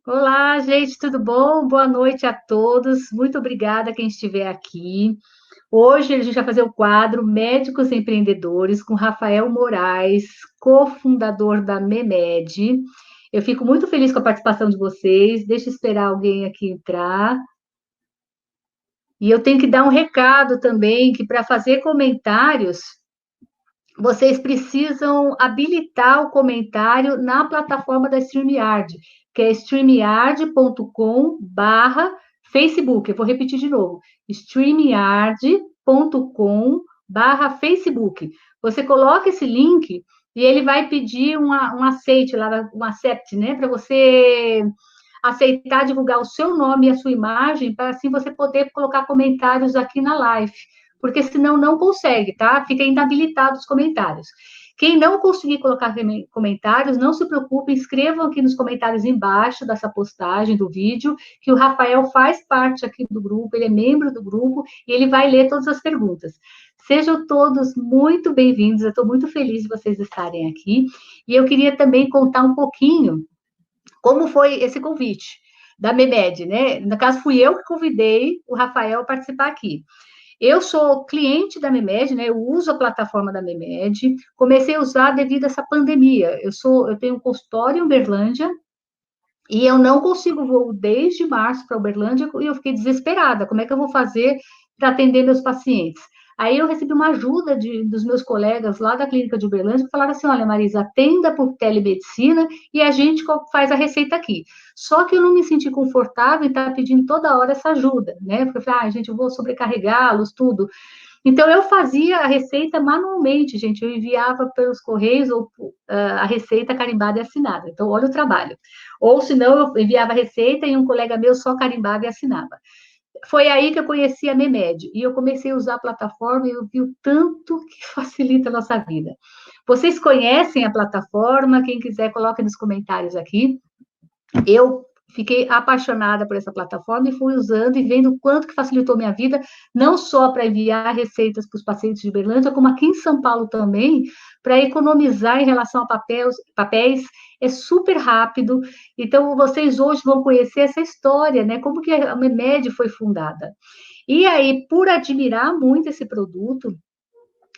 Olá, gente, tudo bom? Boa noite a todos. Muito obrigada a quem estiver aqui. Hoje a gente vai fazer o quadro Médicos Empreendedores com Rafael Moraes, cofundador da MEMED. Eu fico muito feliz com a participação de vocês. Deixa eu esperar alguém aqui entrar. E eu tenho que dar um recado também que para fazer comentários, vocês precisam habilitar o comentário na plataforma da StreamYard, que é streamyard.com/Facebook. Eu vou repetir de novo: streamyard.com/Facebook. Você coloca esse link e ele vai pedir um aceite lá, um accept, né, para você aceitar divulgar o seu nome e a sua imagem, para assim você poder colocar comentários aqui na live, porque senão não consegue, tá? Fica inabilitado os comentários. Quem não conseguir colocar comentários, não se preocupe, escrevam aqui nos comentários embaixo dessa postagem do vídeo, que o Rafael faz parte aqui do grupo, ele é membro do grupo e ele vai ler todas as perguntas. Sejam todos muito bem-vindos, eu estou muito feliz de vocês estarem aqui. E eu queria também contar um pouquinho como foi esse convite da MEMED, né? No caso, fui eu que convidei o Rafael a participar aqui. Eu sou cliente da MEMED, né? Eu uso a plataforma da MEMED, comecei a usar devido a essa pandemia. Eu tenho um consultório em Uberlândia e eu não consigo voo desde março para Uberlândia e eu fiquei desesperada. Como é que eu vou fazer para atender meus pacientes? Aí eu recebi uma ajuda dos meus colegas lá da clínica de Uberlândia que falaram assim: olha, Marisa, atenda por telemedicina e a gente faz a receita aqui. Só que eu não me senti confortável em estar pedindo toda hora essa ajuda, né? Porque eu falei, gente, eu vou sobrecarregá-los, tudo. Então, eu fazia a receita manualmente, gente. Eu enviava pelos correios ou a receita carimbada e assinada. Então, olha o trabalho. Ou, se não, eu enviava a receita e um colega meu só carimbava e assinava. Foi aí que eu conheci a Memed. E eu comecei a usar a plataforma e eu vi o tanto que facilita a nossa vida. Vocês conhecem a plataforma? Quem quiser, coloque nos comentários aqui. Eu fiquei apaixonada por essa plataforma e fui usando e vendo o quanto que facilitou minha vida, não só para enviar receitas para os pacientes de Berlândia, como aqui em São Paulo também, para economizar em relação a papéis, é super rápido. Então, vocês hoje vão conhecer essa história, né? Como que a MEMED foi fundada. E aí, por admirar muito esse produto,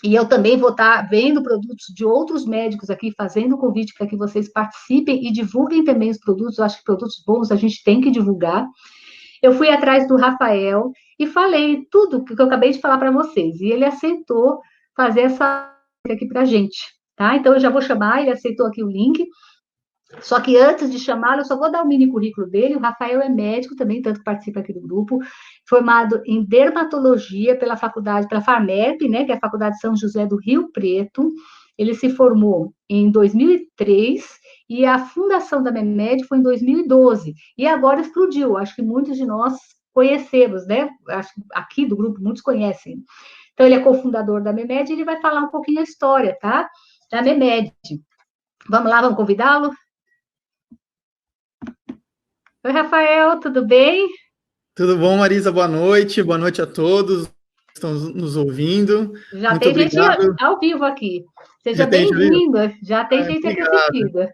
e eu também vou estar vendo produtos de outros médicos aqui, fazendo convite para que vocês participem e divulguem também os produtos. Eu acho que produtos bons a gente tem que divulgar. Eu fui atrás do Rafael e falei tudo que eu acabei de falar para vocês. E ele aceitou fazer essa aqui para a gente. Tá? Então, eu já vou chamar, ele aceitou aqui o link. Só que antes de chamá-lo, eu só vou dar o mini currículo dele. O Rafael é médico também, tanto que participa aqui do grupo, formado em dermatologia pela faculdade, pela FARMERP, né, que é a Faculdade São José do Rio Preto. Ele se formou em 2003 e a fundação da MEMED foi em 2012. E agora explodiu. Acho que muitos de nós conhecemos, né? Acho que aqui do grupo muitos conhecem. Então, ele é cofundador da MEMED e ele vai falar um pouquinho a história, tá? Da MEMED. Vamos lá, vamos convidá-lo? Oi, Rafael, tudo bem? Tudo bom, Marisa? Boa noite. Boa noite a todos que estão nos ouvindo. Já Muito tem gente obrigado. ao vivo aqui. Seja Já tem gente ali? bem-vindo. Já tem gente aqui Obrigado. assistindo. Muito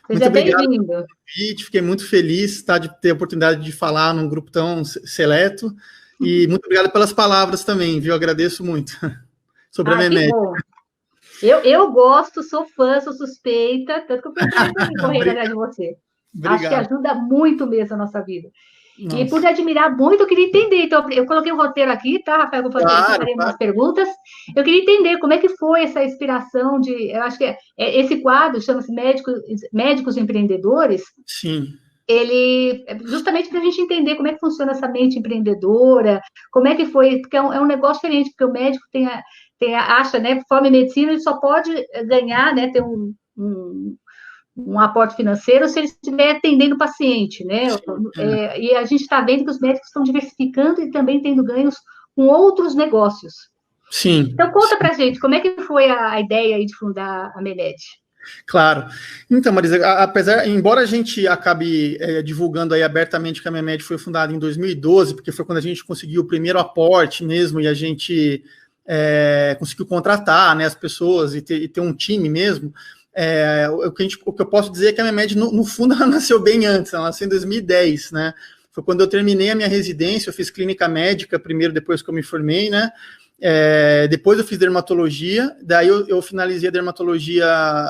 Seja obrigado pelo bem-vindo. convite. Fiquei muito feliz, tá, de ter a oportunidade de falar num grupo tão seleto. E muito obrigado pelas palavras também, viu? Agradeço muito. Sobre a Ah, que Memé. bom. Eu gosto, sou fã, sou suspeita, tanto que eu procurei também correndo atrás de você. Acho que Obrigado. ajuda muito mesmo a nossa vida. E por Nossa. admirar muito, eu queria entender. Então, eu coloquei um roteiro aqui, tá, Rafael? Eu Claro, farei umas claro. perguntas. Eu queria entender como é que foi essa inspiração de. Eu acho que esse quadro chama-se Médicos Empreendedores. Sim, Ele justamente para a gente entender como é que funciona essa mente empreendedora, como é que foi, porque é um negócio diferente, porque o médico acha, né, forma em medicina, ele só pode ganhar, né, ter um aporte financeiro se ele estiver atendendo o paciente, né? sim. É. E a gente está vendo que os médicos estão diversificando e também tendo ganhos com outros negócios. Sim. Então, conta para a gente, como é que foi a ideia aí de fundar a Memed? Claro. Então, Marisa, embora a gente acabe divulgando aí abertamente que a Memed foi fundada em 2012, porque foi quando a gente conseguiu o primeiro aporte mesmo e a gente conseguiu contratar, né, as pessoas e ter um time mesmo, o que eu posso dizer é que a Memed, no fundo, ela nasceu bem antes, ela nasceu em 2010, né? Foi quando eu terminei a minha residência, eu fiz clínica médica primeiro, depois que eu me formei, né? Depois eu fiz dermatologia, daí eu finalizei a dermatologia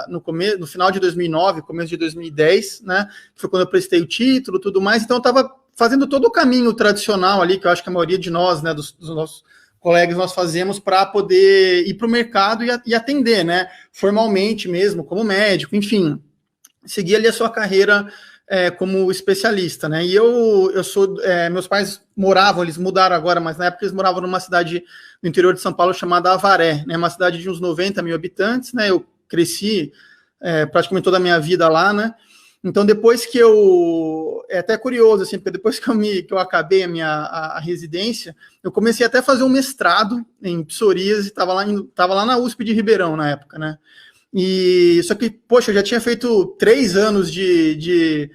no final de 2009, começo de 2010, né? Foi quando eu prestei o título, tudo mais. Então eu estava fazendo todo o caminho tradicional ali, que eu acho que a maioria de nós, né, dos nossos colegas, nós fazemos para poder ir para o mercado e atender, né? Formalmente mesmo, como médico, enfim, seguir ali a sua carreira como especialista, né? E meus pais eles mudaram agora, mas na época eles moravam numa cidade no interior de São Paulo chamada Avaré, né? Uma cidade de uns 90 mil habitantes, né? Eu cresci praticamente toda a minha vida lá, né? Então, depois que é até curioso, assim, porque depois que eu acabei a residência, eu comecei até a fazer um mestrado em psoríase, estava lá na USP de Ribeirão na época, né? Só que, poxa, eu já tinha feito 3 anos de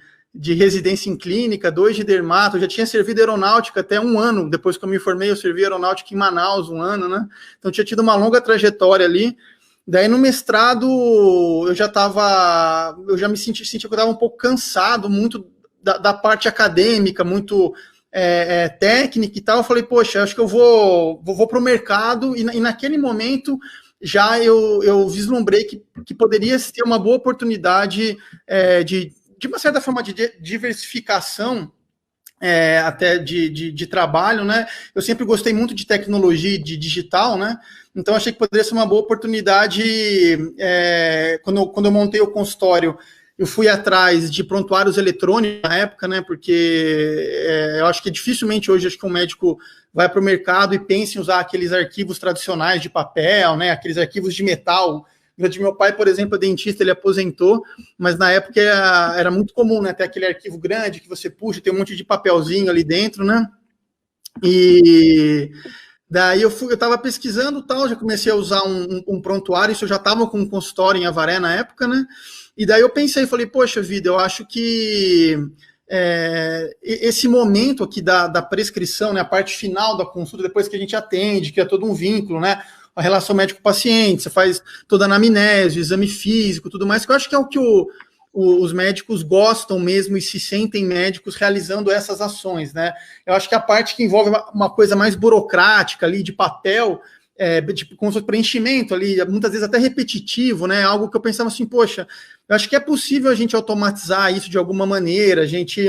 residência em clínica, 2 de dermato, eu já tinha servido aeronáutica até 1 ano, depois que eu me formei, eu servi aeronáutica em Manaus 1 ano, né? Então, eu tinha tido uma longa trajetória ali. Daí, no mestrado, eu já me sentia que eu estava um pouco cansado, muito da parte acadêmica, muito técnica e tal. Eu falei, poxa, acho que eu vou para o mercado, e naquele momento já eu vislumbrei que poderia ser uma boa oportunidade de uma certa forma de diversificação até de trabalho, né? Eu sempre gostei muito de tecnologia e de digital, né? Então, achei que poderia ser uma boa oportunidade. Quando eu montei o consultório, eu fui atrás de prontuários eletrônicos na época, né? Porque eu acho que dificilmente hoje um médico vai para o mercado e pensa em usar aqueles arquivos tradicionais de papel, né? Aqueles arquivos de metal. De meu pai, por exemplo, é dentista, ele aposentou, mas na época era muito comum, né? Ter aquele arquivo grande que você puxa, tem um monte de papelzinho ali dentro, né? E daí eu estava pesquisando tal, já comecei a usar um prontuário, isso eu já estava com um consultório em Avaré na época, né? E daí eu pensei, falei, poxa vida, eu acho que esse momento aqui da prescrição, né, a parte final da consulta, depois que a gente atende, que é todo um vínculo, né? A relação médico-paciente, você faz toda a anamnese, exame físico, tudo mais, que eu acho que é o que os médicos gostam mesmo e se sentem médicos realizando essas ações, né? Eu acho que a parte que envolve uma coisa mais burocrática ali, de papel, tipo, como se fosse preenchimento ali, muitas vezes até repetitivo, né? Algo que eu pensava assim, poxa, eu acho que é possível a gente automatizar isso de alguma maneira, a gente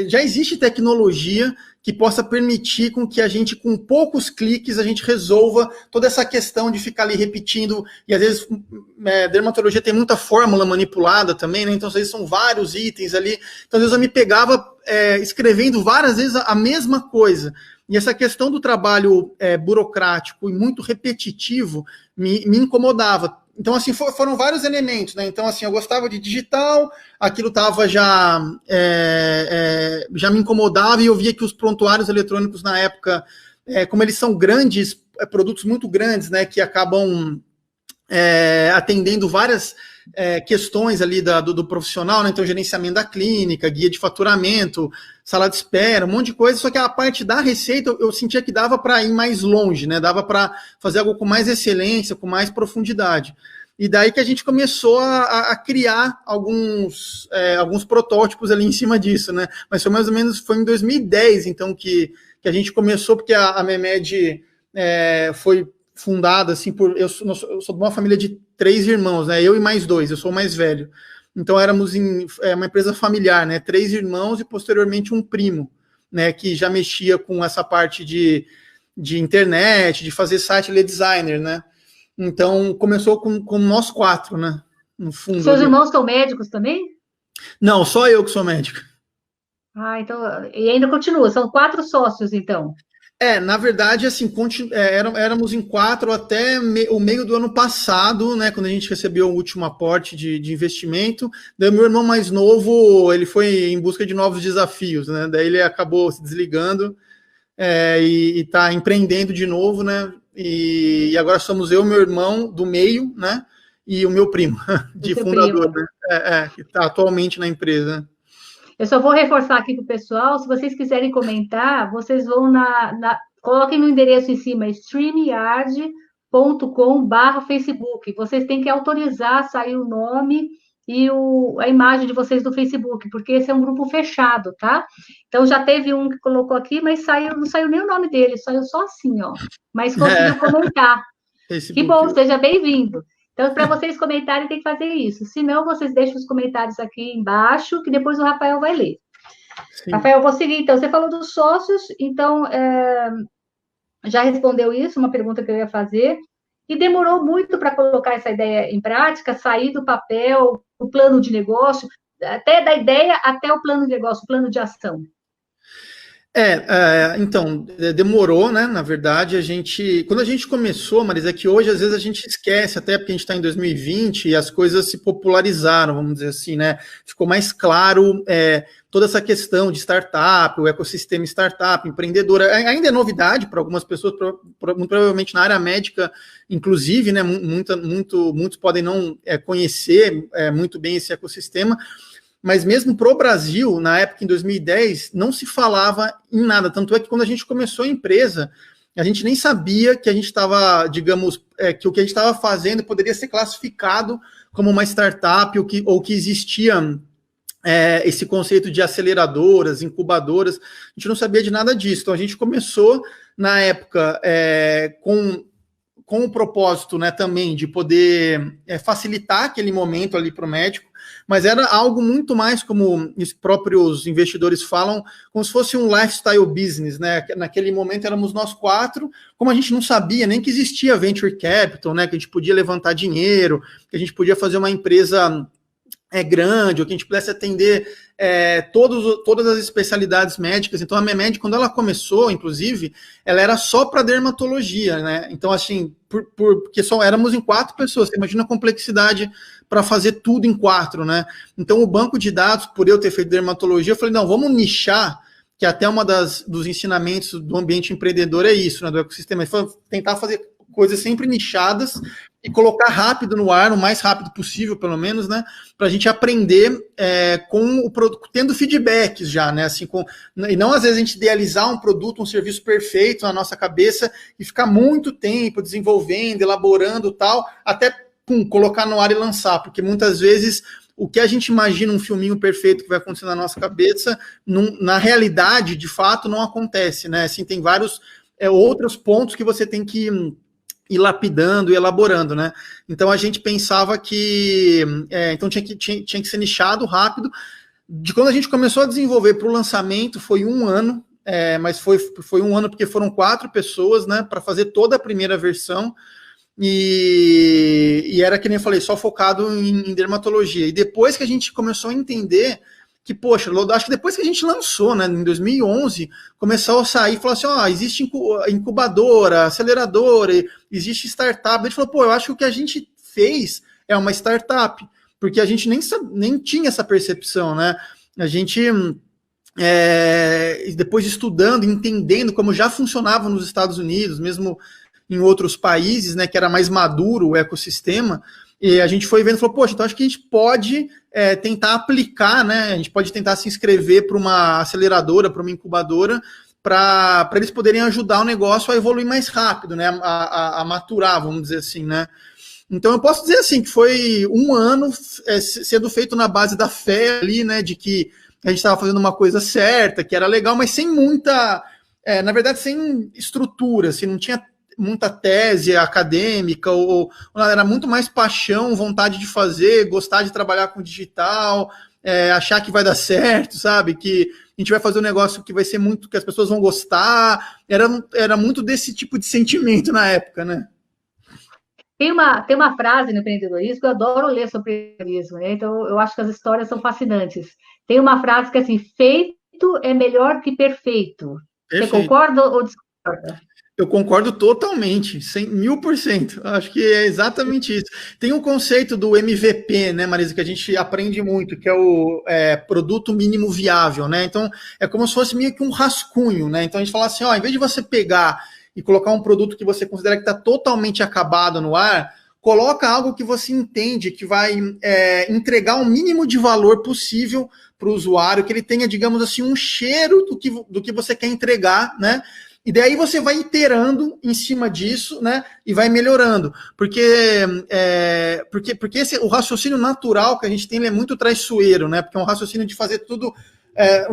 já existe tecnologia que possa permitir com que a gente, com poucos cliques, a gente resolva toda essa questão de ficar ali repetindo, e às vezes dermatologia tem muita fórmula manipulada também, né? Então às vezes são vários itens ali, então às vezes eu me pegava escrevendo várias vezes a mesma coisa, e essa questão do trabalho burocrático e muito repetitivo me incomodava. Então, assim, foram vários elementos, né? Então, assim, eu gostava de digital, aquilo estava já me incomodava, e eu via que os prontuários eletrônicos na época, como eles são grandes, produtos muito grandes, né? Que acabam atendendo várias questões ali do profissional, né? Então, gerenciamento da clínica, guia de faturamento, sala de espera, um monte de coisa, só que a parte da receita eu sentia que dava para ir mais longe, né? Dava para fazer algo com mais excelência, com mais profundidade. E daí que a gente começou a criar alguns protótipos ali em cima disso, né? Mas foi mais ou menos em 2010, então, que a gente começou, porque a Memed foi fundada, assim, eu sou de uma família de 3 irmãos, né? Eu e mais 2, eu sou o mais velho. Então, éramos uma empresa familiar, né? 3 irmãos e, posteriormente, um primo, né? Que já mexia com essa parte de internet, de fazer site, ele é designer, né? Então, começou com nós 4, né? No fundo. Seus irmãos são médicos também? Não, só eu que sou médico. Ah, então, e ainda continua, são 4 sócios, então. Na verdade, assim, éramos em 4 até o meio do ano passado, né, quando a gente recebeu o último aporte de investimento. Daí meu irmão mais novo, ele foi em busca de novos desafios, né, daí ele acabou se desligando e está empreendendo de novo, né, e agora somos eu, meu irmão do meio, né, e o meu primo, de fundador, primo, né, que está atualmente na empresa. Eu só vou reforçar aqui para o pessoal, se vocês quiserem comentar, vocês vão coloquem no endereço em cima, StreamYard, facebook.com/Facebook. Vocês têm que autorizar sair o nome e a imagem de vocês do Facebook, porque esse é um grupo fechado, tá? Então, já teve um que colocou aqui, mas não saiu nem o nome dele, saiu só assim, ó. Mas conseguiu comentar. Que bom, seja bem-vindo. Então, para vocês comentarem, tem que fazer isso. Se não, vocês deixam os comentários aqui embaixo, que depois o Rafael vai ler. Sim. Rafael, vou seguir. Então, você falou dos sócios, então, já respondeu isso, uma pergunta que eu ia fazer. E demorou muito para colocar essa ideia em prática, sair do papel, o plano de negócio, até da ideia até o plano de negócio, o plano de ação. Então, demorou, né? Na verdade, quando a gente começou, Marisa, é que hoje às vezes a gente esquece, até porque a gente está em 2020 e as coisas se popularizaram, vamos dizer assim, né? Ficou mais claro toda essa questão de startup, o ecossistema startup, empreendedora. Ainda é novidade para algumas pessoas, muito provavelmente na área médica, inclusive, né? Muitos podem não conhecer muito bem esse ecossistema. Mas mesmo para o Brasil, na época, em 2010, não se falava em nada. Tanto é que quando a gente começou a empresa, a gente nem sabia que a gente estava, digamos, que o que a gente estava fazendo poderia ser classificado como uma startup ou que existia esse conceito de aceleradoras, incubadoras. A gente não sabia de nada disso. Então, a gente começou, na época, com o propósito, né, também de poder facilitar aquele momento ali para o médico, mas era algo muito mais, como os próprios investidores falam, como se fosse um lifestyle business, né? Naquele momento éramos nós 4, como a gente não sabia nem que existia venture capital, né? Que a gente podia levantar dinheiro, que a gente podia fazer uma empresa grande, ou que a gente pudesse atender todas as especialidades médicas. Então, a MEMED, quando ela começou, inclusive, ela era só para dermatologia, né? Então, assim, porque só éramos em 4 pessoas, você imagina a complexidade para fazer tudo em 4, né? Então, o banco de dados, por eu ter feito dermatologia, eu falei, não, vamos nichar, que até uma dos ensinamentos do ambiente empreendedor é isso, né? Do ecossistema, tentar fazer coisas sempre nichadas e colocar rápido no ar, o mais rápido possível, pelo menos, né? Para a gente aprender com o produto, tendo feedbacks já, né? Assim, e não às vezes a gente idealizar um produto, um serviço perfeito na nossa cabeça e ficar muito tempo desenvolvendo, elaborando tal, até colocar no ar e lançar, porque muitas vezes o que a gente imagina um filminho perfeito que vai acontecer na nossa cabeça, na realidade, de fato, não acontece, né? Assim, tem vários outros pontos que você tem que ir lapidando e elaborando, né? Então a gente pensava que então tinha que ser nichado rápido. De quando a gente começou a desenvolver para o lançamento foi 1 ano, mas foi 1 ano porque foram 4 pessoas, né? Para fazer toda a primeira versão. E era, que nem eu falei, só focado em dermatologia. E depois que a gente começou a entender que, poxa, acho que depois que a gente lançou, né, em 2011, começou a sair e falou assim, existe incubadora, aceleradora, existe startup. A gente falou, eu acho que o que a gente fez é uma startup, porque a gente nem tinha essa percepção, né? A gente, depois estudando, entendendo como já funcionava nos Estados Unidos, mesmo em outros países, né, que era mais maduro o ecossistema, e a gente foi vendo e falou, poxa, então acho que a gente pode tentar aplicar, né, a gente pode tentar se inscrever para uma aceleradora, para uma incubadora, para eles poderem ajudar o negócio a evoluir mais rápido, né, a maturar, vamos dizer assim, né. Então eu posso dizer assim, que foi 1 ano sendo feito na base da fé ali, né, de que a gente estava fazendo uma coisa certa, que era legal, mas sem muita, na verdade, sem estrutura, assim, não tinha muita tese acadêmica, ou era muito mais paixão, vontade de fazer, gostar de trabalhar com digital, achar que vai dar certo, sabe? Que a gente vai fazer um negócio que vai ser muito, que as pessoas vão gostar. Era muito desse tipo de sentimento na época, né? Tem uma frase no empreendedorismo que eu adoro ler sobre empreendedorismo, né? Então eu acho que as histórias são fascinantes. Tem uma frase que é assim, feito é melhor que perfeito. Perfeito. Você concorda ou discorda? Eu concordo totalmente, 1000%. Acho que é exatamente isso. Tem um conceito do MVP, né, Marisa, que a gente aprende muito, que é o produto mínimo viável, né? Então, é como se fosse meio que um rascunho, né? Então, a gente fala assim, em vez de você pegar e colocar um produto que você considera que está totalmente acabado no ar, coloca algo que você entende que vai entregar o mínimo de valor possível para o usuário, que ele tenha, digamos assim, um cheiro do que você quer entregar, né? E daí você vai iterando em cima disso, né? E vai melhorando. Porque o raciocínio natural que a gente tem, ele é muito traiçoeiro, né? Porque é um raciocínio de fazer tudo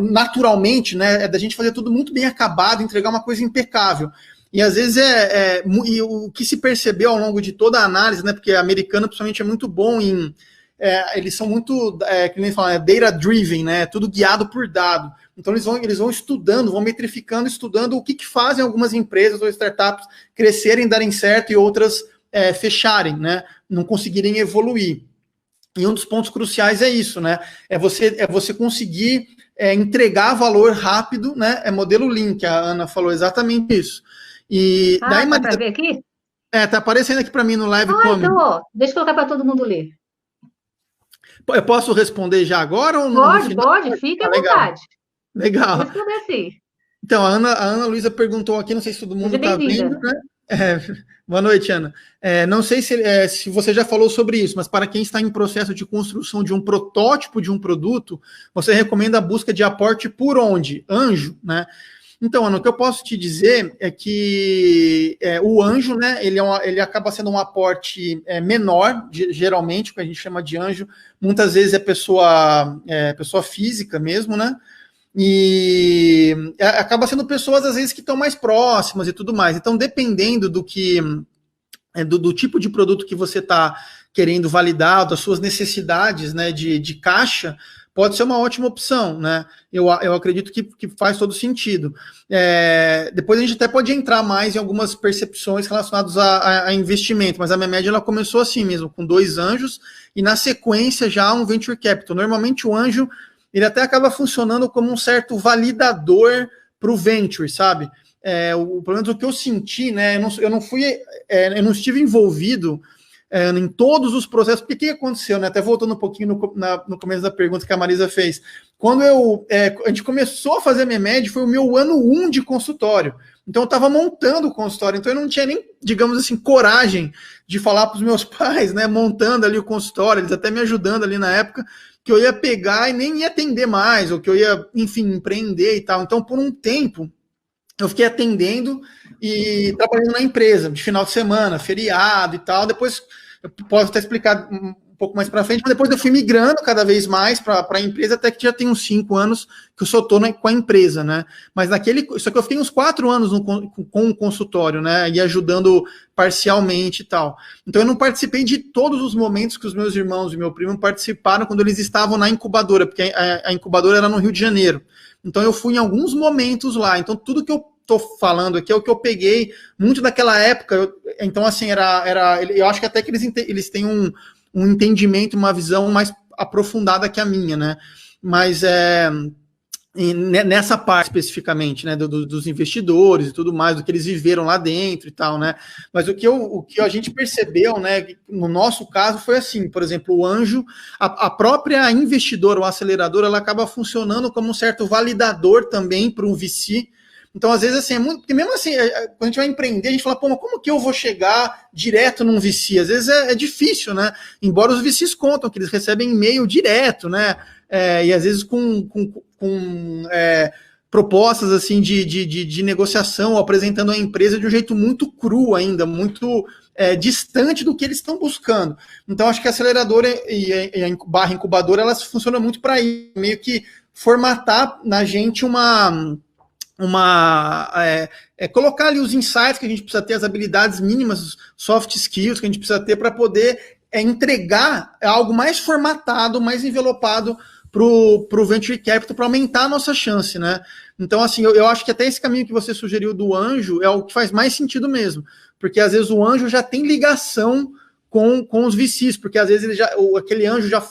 naturalmente, né? É da gente fazer tudo muito bem acabado, entregar uma coisa impecável. E às vezes e o que se percebeu ao longo de toda a análise, né? Porque americano, principalmente, é muito bom em. Eles são muito, que nem falam, data-driven, né? Tudo guiado por dado. Então eles vão estudando, vão metrificando, estudando o que fazem algumas empresas ou startups crescerem, darem certo e outras fecharem, né? Não conseguirem evoluir. E um dos pontos cruciais é isso, né? É você conseguir entregar valor rápido, né? É modelo Lean, que a Ana falou exatamente isso. E daí, dá para ver aqui? Tá aparecendo aqui para mim no live como. Então, ó, deixa eu colocar para todo mundo ler. Eu posso responder já agora ou Pode, fique à vontade. Legal. Vou responder sim. Então, a Ana Luísa perguntou aqui, não sei se todo mundo está vendo, né? Boa noite, Ana. Não sei se você já falou sobre isso, mas para quem está em processo de construção de um protótipo de um produto, você recomenda a busca de aporte por onde? Anjo, né? Então, Ana, o que eu posso te dizer é que o anjo, né, ele acaba sendo um aporte menor, geralmente, o que a gente chama de anjo, muitas vezes é pessoa física mesmo, né? E acaba sendo pessoas, às vezes, que estão mais próximas e tudo mais. Então, dependendo do tipo de produto que você está querendo validar, das suas necessidades, né, de caixa, pode ser uma ótima opção, né? Eu acredito que faz todo sentido. Depois a gente até pode entrar mais em algumas percepções relacionadas a investimento, mas a minha média ela começou assim mesmo, com 2 anjos, e na sequência já um venture capital. Normalmente o anjo ele até acaba funcionando como um certo validador para o venture, sabe? Pelo menos o que eu senti, né? Eu não estive envolvido em todos os processos. Porque o que aconteceu, né? Até voltando um pouquinho no começo da pergunta que a Marisa fez. Quando a gente começou a fazer a MEMED, foi o meu ano 1 de consultório. Então eu estava montando o consultório, então eu não tinha nem, digamos assim, coragem de falar para os meus pais, né? Montando ali o consultório, eles até me ajudando ali na época, que eu ia pegar e nem ia atender mais, ou que eu ia, enfim, empreender e tal. Então, por um tempo, eu fiquei atendendo e trabalhando na empresa, de final de semana, feriado e tal. Depois, eu posso até explicar um pouco mais para frente, mas depois eu fui migrando cada vez mais para a empresa, até que já tem uns 5 anos que eu só estou com a empresa, né? Mas só que eu fiquei uns 4 anos com o consultório, né? E ajudando parcialmente e tal. Então eu não participei de todos os momentos que os meus irmãos e meu primo participaram quando eles estavam na incubadora, porque a incubadora era no Rio de Janeiro. Então eu fui em alguns momentos lá. Então tudo que eu tô falando aqui é o que eu peguei muito daquela época. Então assim, eu acho que até que eles têm um entendimento, uma visão mais aprofundada que a minha, né? Mas nessa parte especificamente, né, dos investidores e tudo mais, do que eles viveram lá dentro e tal, né? Mas o que a gente percebeu, né, no nosso caso foi assim, por exemplo, o anjo, a própria investidora, o acelerador, ela acaba funcionando como um certo validador também para um VC. Então, às vezes, assim, é muito. Porque mesmo assim, quando a gente vai empreender, a gente fala, pô, mas como que eu vou chegar direto num VC? Às vezes é difícil, né? Embora os VCs contam que eles recebem e-mail direto, né? E às vezes com propostas assim de negociação, apresentando a empresa de um jeito muito cru ainda, muito distante do que eles estão buscando. Então, acho que a aceleradora e a barra incubadora, elas funcionam muito para ir, meio que formatar na gente colocar ali os insights que a gente precisa ter, as habilidades mínimas, soft skills que a gente precisa ter para poder entregar algo mais formatado, mais envelopado para o Venture Capital, para aumentar a nossa chance, né? Então, assim, eu acho que até esse caminho que você sugeriu do anjo é o que faz mais sentido mesmo, porque às vezes o anjo já tem ligação com os VCs, porque às vezes aquele anjo já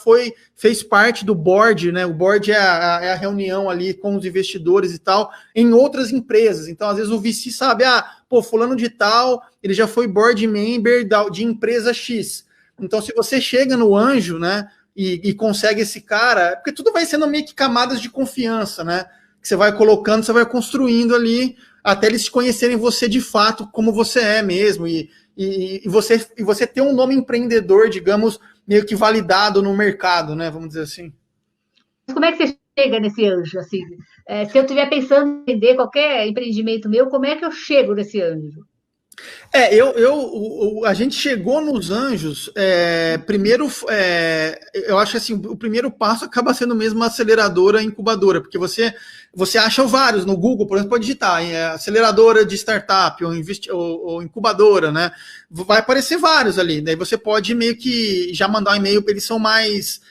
fez parte do board, né? O board é a reunião ali com os investidores e tal, em outras empresas. Então, às vezes o VC sabe, fulano de tal, ele já foi board member de empresa X. Então, se você chega no anjo, né, e consegue esse cara, porque tudo vai sendo meio que camadas de confiança, né? Que você vai colocando, você vai construindo ali, até eles conhecerem você de fato, como você é mesmo, e você ter um nome empreendedor, digamos, meio que validado no mercado, né? Vamos dizer assim. Como é que você chega nesse anjo, assim? Se eu estiver pensando em vender qualquer empreendimento meu, como é que eu chego nesse anjo? A gente chegou nos anjos, primeiro, eu acho que assim, o primeiro passo acaba sendo mesmo uma aceleradora incubadora, porque você acha vários no Google, por exemplo, pode digitar aceleradora de startup ou incubadora, né? Vai aparecer vários ali, daí você pode meio que já mandar um e-mail, eles são mais,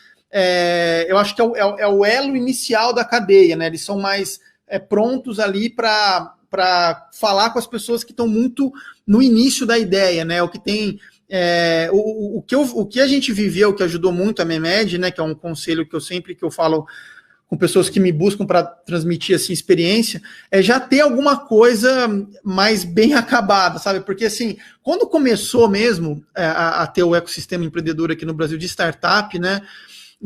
eu acho que é o elo inicial da cadeia, né? Eles são mais prontos ali para falar com as pessoas que estão muito no início da ideia, né? O que tem o que a gente viveu, que ajudou muito a Memed, né? Que é um conselho que eu falo com pessoas que me buscam para transmitir assim experiência, é já ter alguma coisa mais bem acabada, sabe? Porque assim, quando começou mesmo a ter o ecossistema empreendedor aqui no Brasil de startup, né?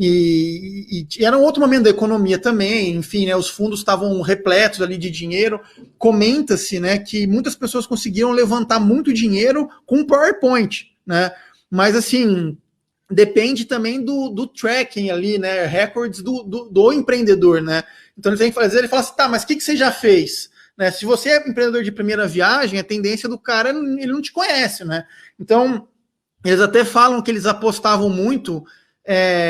E era um outro momento da economia também, enfim, né, os fundos estavam repletos ali de dinheiro. Comenta-se, né, que muitas pessoas conseguiram levantar muito dinheiro com PowerPoint, né? Mas assim, depende também do tracking ali, né? Records do empreendedor, né? Então ele tem que fazer, ele fala assim, tá, mas o que você já fez? Né? Se você é empreendedor de primeira viagem, a tendência do cara, ele não te conhece, né? Então, eles até falam que eles apostavam muito.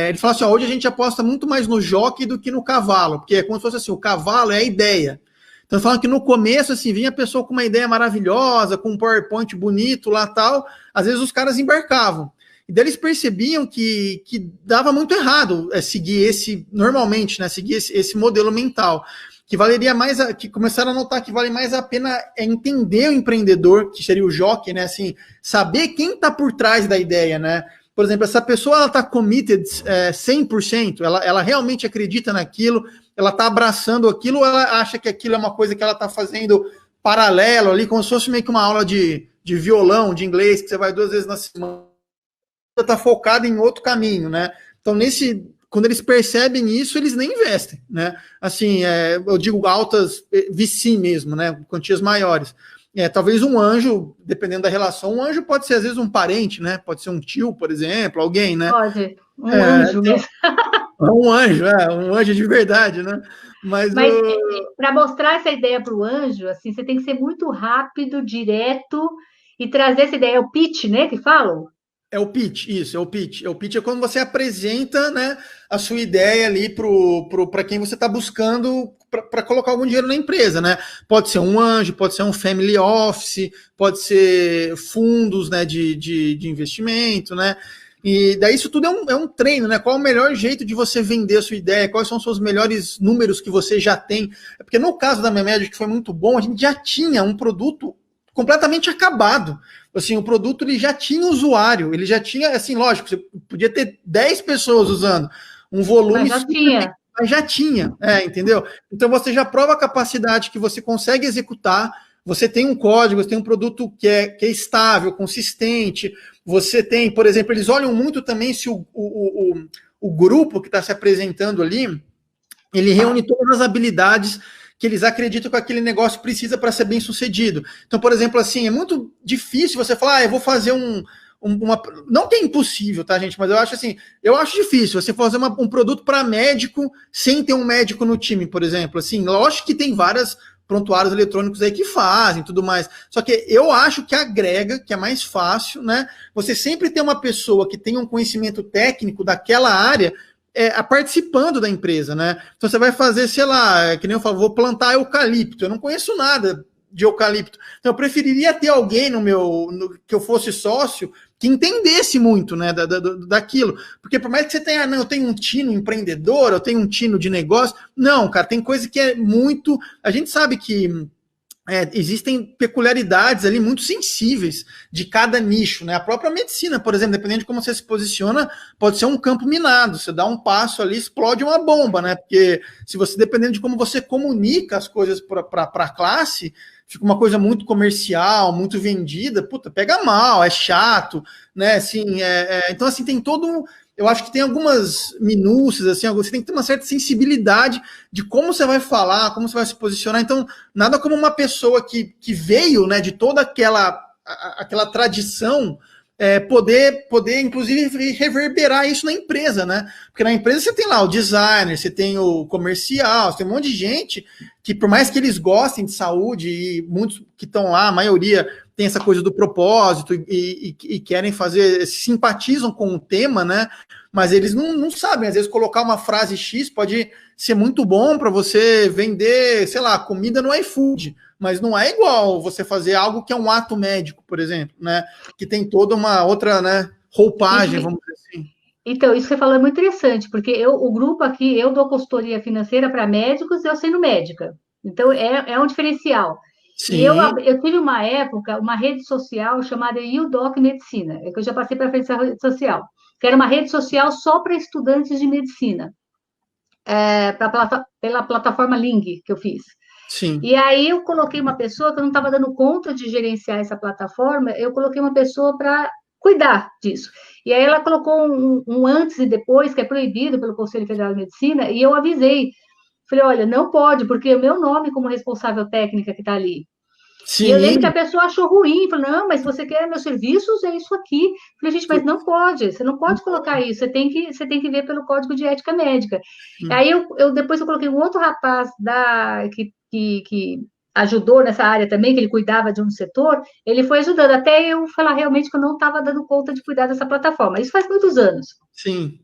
Ele fala assim, hoje a gente aposta muito mais no jockey do que no cavalo, porque é como se fosse assim, o cavalo é a ideia. Então falam que no começo, assim, vinha a pessoa com uma ideia maravilhosa, com um PowerPoint bonito lá tal, às vezes os caras embarcavam. E daí eles percebiam que dava muito errado seguir normalmente, né, seguir esse modelo mental. Que valeria mais, que começaram a notar que vale mais a pena entender o empreendedor, que seria o jockey, né, assim, saber quem está por trás da ideia, né. Por exemplo, essa pessoa ela está committed 100%, ela realmente acredita naquilo, ela está abraçando aquilo, ou ela acha que aquilo é uma coisa que ela está fazendo paralelo ali, como se fosse meio que uma aula de violão, de inglês, que você vai 2 vezes na semana, está focada em outro caminho, né? Então, quando eles percebem isso, eles nem investem, né? Assim, eu digo altas VC mesmo, né? Quantias maiores. Talvez um anjo, dependendo da relação, um anjo pode ser às vezes um parente, né? Pode ser um tio, por exemplo, alguém, né? Pode, anjo mesmo. Um anjo de verdade, né? Mas para mostrar essa ideia para o anjo, assim, você tem que ser muito rápido, direto e trazer essa ideia. É o pitch, né? Que falam? É o pitch, isso, é o pitch. O pitch é quando você apresenta, né, a sua ideia ali para quem você está buscando para colocar algum dinheiro na empresa, né? Pode ser um anjo, pode ser um family office, pode ser fundos, né, de investimento, né? E daí isso tudo é um treino, né? Qual é o melhor jeito de você vender a sua ideia? Quais são os seus melhores números que você já tem? Porque no caso da Memed, que foi muito bom, a gente já tinha um produto completamente acabado. Assim, o produto ele já tinha usuário, ele já tinha, assim, lógico, você podia ter 10 pessoas usando, um volume... Mas já tinha, entendeu? Então você já prova a capacidade que você consegue executar, você tem um código, você tem um produto que é estável, consistente, você tem, por exemplo, eles olham muito também se o grupo que está se apresentando ali, ele reúne todas as habilidades que eles acreditam que aquele negócio precisa para ser bem sucedido. Então, por exemplo, assim, é muito difícil você falar, eu vou fazer não que é impossível, tá, gente? Mas eu acho assim, difícil você fazer um produto para médico sem ter um médico no time, por exemplo. Assim, lógico que tem várias prontuários eletrônicos aí que fazem tudo mais. Só que eu acho que agrega, que é mais fácil, né? Você sempre ter uma pessoa que tenha um conhecimento técnico daquela área participando da empresa, né? Então você vai fazer, sei lá, que nem eu falo, vou plantar eucalipto. Eu não conheço nada de eucalipto. Então eu preferiria ter alguém que eu fosse sócio que entendesse muito, né, daquilo. Porque por mais que você tenha, eu tenho um tino empreendedor, eu tenho um tino de negócio, não, cara, tem coisa que é muito... A gente sabe que existem peculiaridades ali muito sensíveis de cada nicho, né? A própria medicina, por exemplo, dependendo de como você se posiciona, pode ser um campo minado. Você dá um passo ali, explode uma bomba, né? Porque se você, dependendo de como você comunica as coisas para a classe, fica uma coisa muito comercial, muito vendida, puta, pega mal, é chato, né? Assim, então, assim, tem todo eu acho que tem algumas minúcias, assim, você tem que ter uma certa sensibilidade de como você vai falar, como você vai se posicionar. Então, nada como uma pessoa que veio, né, de toda aquela tradição poder, inclusive, reverberar isso na empresa, né? Porque na empresa você tem lá o designer, você tem o comercial, você tem um monte de gente que, por mais que eles gostem de saúde, e muitos que estão lá, a maioria tem essa coisa do propósito e querem fazer, simpatizam com o tema, né? Mas eles não sabem, às vezes colocar uma frase X pode ser muito bom para você vender, sei lá, comida no iFood, mas não é igual você fazer algo que é um ato médico, por exemplo, né? Que tem toda uma outra, né, roupagem, vamos dizer assim. Então, isso que você falou é muito interessante, porque o grupo aqui, eu dou consultoria financeira para médicos, eu sendo médica. Então, é um diferencial. E Sim. eu tive uma época, uma rede social chamada YouDoc Medicina, é que eu já passei para frente dessa rede social, que era uma rede social só para estudantes de medicina, pela plataforma Ling que eu fiz. Sim. E aí eu coloquei uma pessoa que eu não estava dando conta de gerenciar essa plataforma, eu coloquei uma pessoa para cuidar disso. E aí ela colocou um antes e depois, que é proibido pelo Conselho Federal de Medicina, e eu avisei. Falei, olha, não pode, porque é o meu nome como responsável técnica que está ali. E eu lembro que a Sim. pessoa achou ruim, falou, não, mas se você quer meus serviços, é isso aqui. Falei, gente, mas não pode, você não pode colocar isso, você tem que ver pelo Código de Ética Médica. Aí depois eu coloquei um outro rapaz que ajudou nessa área também, que ele cuidava de um setor, ele foi ajudando, até eu falar realmente que eu não estava dando conta de cuidar dessa plataforma. Isso faz muitos anos. Sim.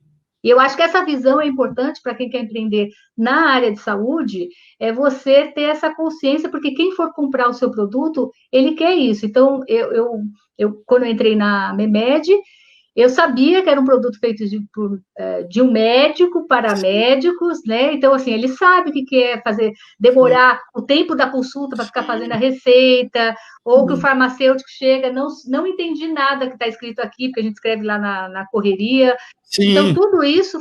E eu acho que essa visão é importante para quem quer empreender na área de saúde, é você ter essa consciência, porque quem for comprar o seu produto, ele quer isso. Então, quando eu entrei na Memed, eu sabia que era um produto feito de um médico para médicos, né? Então, assim, ele sabe o que é fazer, demorar o tempo da consulta para ficar fazendo a receita, ou que o farmacêutico chega, não entendi nada que está escrito aqui, porque a gente escreve lá na correria. Então, Sim. tudo isso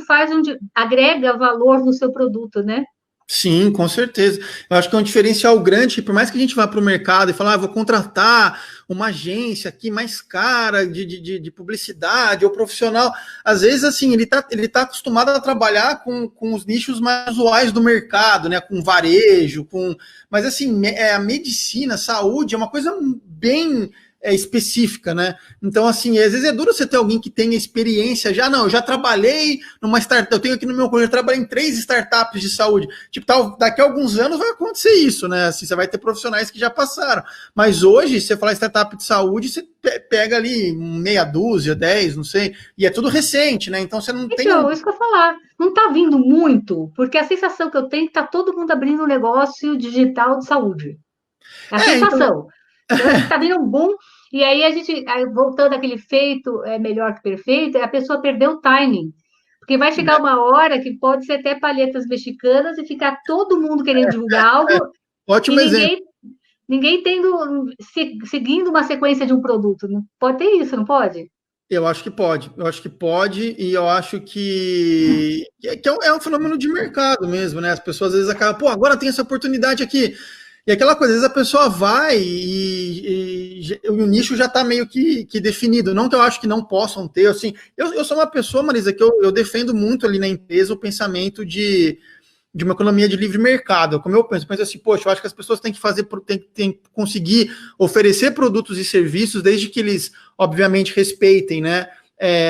agrega valor no seu produto, né? Sim, com certeza. Eu acho que é um diferencial grande, por mais que a gente vá para o mercado e falar, vou contratar uma agência aqui mais cara de publicidade ou profissional, às vezes, assim, ele tá acostumado a trabalhar com os nichos mais usuais do mercado, né, com varejo, mas, assim, a medicina, a saúde é uma coisa bem específica, né? Então, assim, às vezes é duro você ter alguém que tenha experiência já. Não, eu já trabalhei numa startup, eu tenho aqui no meu currículo, eu trabalhei em 3 startups de saúde. Tipo, daqui a alguns anos vai acontecer isso, né? Assim, você vai ter profissionais que já passaram. Mas hoje, se você falar startup de saúde, você pega ali meia dúzia, 10, não sei, e é tudo recente, né? Então você não tem. Então, isso que eu ia falar. Não está vindo muito, porque a sensação que eu tenho é que está todo mundo abrindo um negócio digital de saúde. É a Então. sensação. Eu acho que está vindo um boom. E aí voltando àquele feito é melhor que perfeito, a pessoa perdeu o timing. Porque vai chegar uma hora que pode ser até palhetas mexicanas e ficar todo mundo querendo divulgar algo e Ótimo exemplo. ninguém seguindo uma sequência de um produto. Não pode ter isso, não pode? Eu acho que pode, e eu acho que é um fenômeno de mercado mesmo, né? As pessoas às vezes acabam, pô, agora tem essa oportunidade aqui. E aquela coisa, às vezes a pessoa vai e o nicho já está meio que definido. Não que eu acho que não possam ter, assim. Eu sou uma pessoa, Marisa, que eu defendo muito ali na empresa o pensamento de uma economia de livre mercado. Como eu penso assim, poxa, eu acho que as pessoas têm que têm que conseguir oferecer produtos e serviços desde que eles, obviamente, respeitem, né?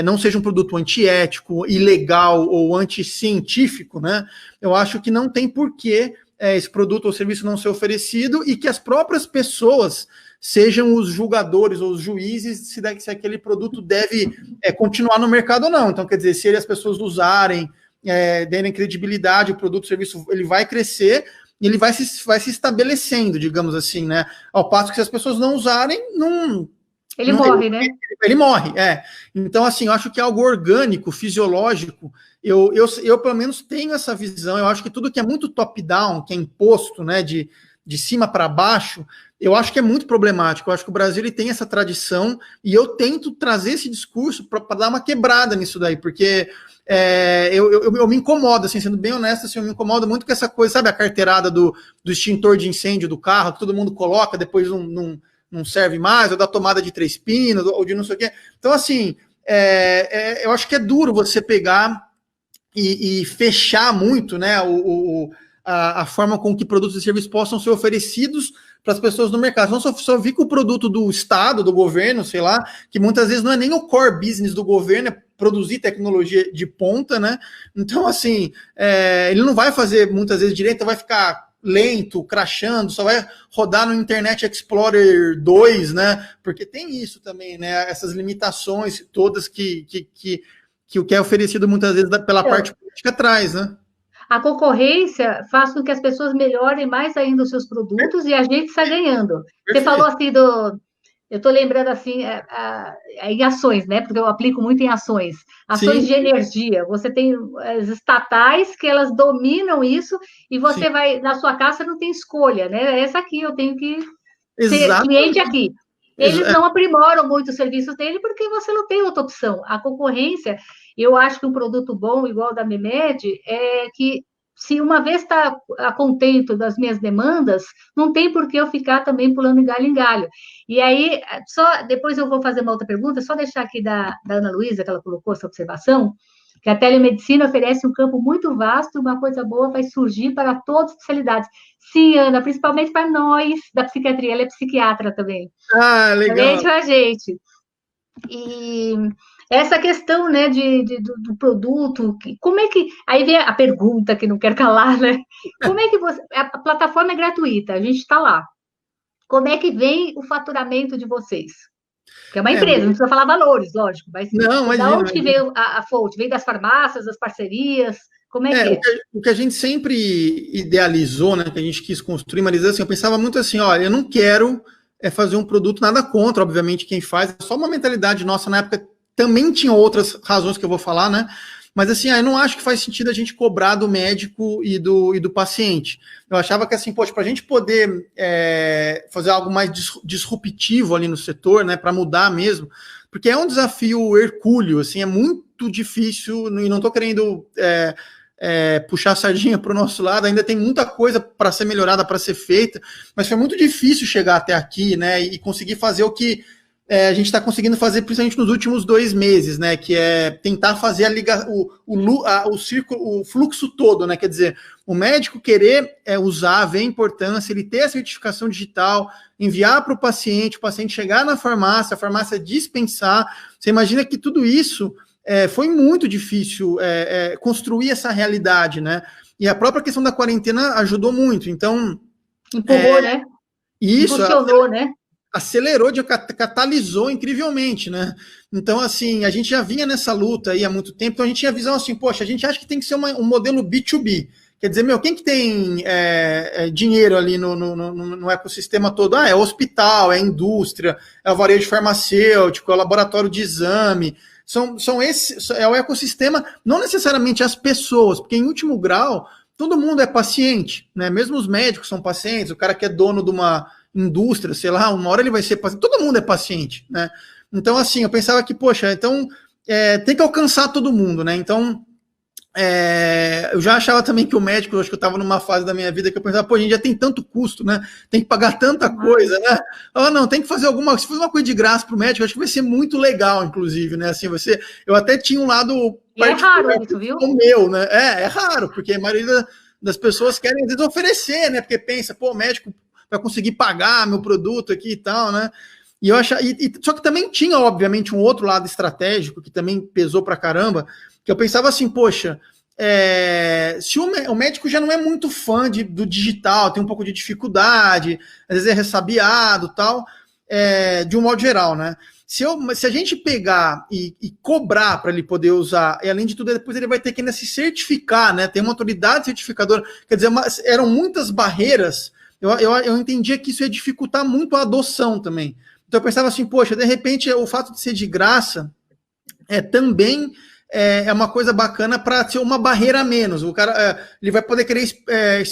Não seja um produto antiético, ilegal ou anticientífico, né? Eu acho que não tem porquê esse produto ou serviço não ser oferecido e que as próprias pessoas sejam os julgadores ou os juízes se aquele produto deve continuar no mercado ou não. Então, quer dizer, se as pessoas usarem, derem credibilidade, o produto, o serviço, ele vai crescer e ele vai se estabelecendo, digamos assim, né? Ao passo que se as pessoas não usarem, Ele morre, né? Ele morre, Então, assim, eu acho que é algo orgânico, fisiológico. Eu, pelo menos, tenho essa visão. Eu acho que tudo que é muito top-down, que é imposto, né, de cima para baixo, eu acho que é muito problemático. Eu acho que o Brasil ele tem essa tradição e eu tento trazer esse discurso para dar uma quebrada nisso daí, porque eu me incomodo, assim, sendo bem honesto, assim, eu me incomodo muito com essa coisa, sabe, a carteirada do extintor de incêndio do carro, que todo mundo coloca, depois não serve mais, ou da tomada de 3 pinos, ou de não sei o quê. Então, assim, eu acho que é duro você pegar e fechar muito, né, a forma com que produtos e serviços possam ser oferecidos para as pessoas no mercado. Não só vi com o produto do Estado, do governo, sei lá, que muitas vezes não é nem o core business do governo, é produzir tecnologia de ponta, né? Então, assim, ele não vai fazer muitas vezes direito, vai ficar lento, crashando, só vai rodar no Internet Explorer 2, né? Porque tem isso também, né? Essas limitações todas que o que é oferecido muitas vezes pela parte política traz, né? A concorrência faz com que as pessoas melhorem mais ainda os seus produtos e a gente está ganhando. Você Perfeito. falou assim do. Eu estou lembrando assim, em ações, né? Porque eu aplico muito em ações. Ações Sim, de energia. Você tem as estatais que elas dominam isso e sim. você vai, na sua casa, não tem escolha, né? Essa aqui, eu tenho que ser Exato. cliente aqui. Eles não aprimoram muito os serviços dele porque você não tem outra opção. A concorrência, eu acho que um produto bom, igual o da Memed, é que se uma vez está a contento das minhas demandas, não tem por que eu ficar também pulando em galho em galho. E aí, só depois eu vou fazer uma outra pergunta, só deixar aqui da Ana Luísa, que ela colocou essa observação, que a telemedicina oferece um campo muito vasto, uma coisa boa vai surgir para todas as especialidades. Sim, Ana, principalmente para nós da psiquiatria, ela é psiquiatra também. Ah, Também legal. para a gente. E essa questão, né, do produto, como é que. Aí vem a pergunta que não quer calar, né? Como é que você. A plataforma é gratuita, a gente está lá. Como é que vem o faturamento de vocês? Que é uma empresa, não precisa falar valores, lógico, mas Não, da imagina. onde que veio a fonte? Vem das farmácias, das parcerias? Como é que é? O que a gente sempre idealizou, né, que a gente quis construir, mas assim, eu pensava muito assim, olha, eu não quero fazer um produto, nada contra, obviamente, quem faz, é só uma mentalidade nossa, na época também tinha outras razões que eu vou falar, né, mas assim, eu não acho que faz sentido a gente cobrar do médico e do paciente. Eu achava que assim, poxa, para a gente poder fazer algo mais disruptivo ali no setor, né, para mudar mesmo, porque é um desafio hercúleo, assim, é muito difícil, e não estou querendo puxar a sardinha para o nosso lado, ainda tem muita coisa para ser melhorada, para ser feita, mas foi muito difícil chegar até aqui, né, e conseguir fazer o que a gente está conseguindo fazer, principalmente nos últimos 2 meses, né, que é tentar fazer o círculo, o fluxo todo, né, quer dizer, o médico querer usar, ver a importância, ele ter a certificação digital, enviar para o paciente chegar na farmácia, a farmácia dispensar. Você imagina que tudo isso foi muito difícil construir essa realidade, né? E a própria questão da quarentena ajudou muito. Então, Empurrou, né? isso Impulsionou, né? acelerou, catalisou incrivelmente, né? Então, assim, a gente já vinha nessa luta aí há muito tempo, então a gente tinha a visão assim, poxa, a gente acha que tem que ser um modelo B2B. Quer dizer, quem que tem dinheiro ali no ecossistema todo? É o hospital, é a indústria, é o varejo farmacêutico, é o laboratório de exame. É o ecossistema, não necessariamente as pessoas, porque em último grau, todo mundo é paciente, né? Mesmo os médicos são pacientes, o cara que é dono de uma indústria, sei lá, uma hora ele vai ser paciente, todo mundo é paciente, né? Então, assim, eu pensava que, poxa, então tem que alcançar todo mundo, né? Então, eu já achava também que o médico, eu acho que eu estava numa fase da minha vida que eu pensava, pô, a gente já tem tanto custo, né? Tem que pagar tanta coisa, né? Não, tem que fazer se for uma coisa de graça para o médico, acho que vai ser muito legal, inclusive, né? Assim, eu até tinha um lado raro isso, viu? meu, né? É raro, porque a maioria das pessoas querem, às vezes, oferecer, né? Porque pensa, pô, o médico vai conseguir pagar meu produto aqui e tal, né? E eu achava, só que também tinha, obviamente, um outro lado estratégico que também pesou pra caramba, que eu pensava assim, poxa, se o médico já não é muito fã do digital, tem um pouco de dificuldade, às vezes é ressabiado tal, de um modo geral, né? Se a gente pegar e cobrar para ele poder usar, e além de tudo, depois ele vai ter que ainda se certificar, né? Tem uma autoridade certificadora, quer dizer, eram muitas barreiras. Eu entendia que isso ia dificultar muito a adoção também. Então eu pensava assim, poxa, de repente o fato de ser de graça também é uma coisa bacana para ser uma barreira a menos. O cara ele vai poder querer,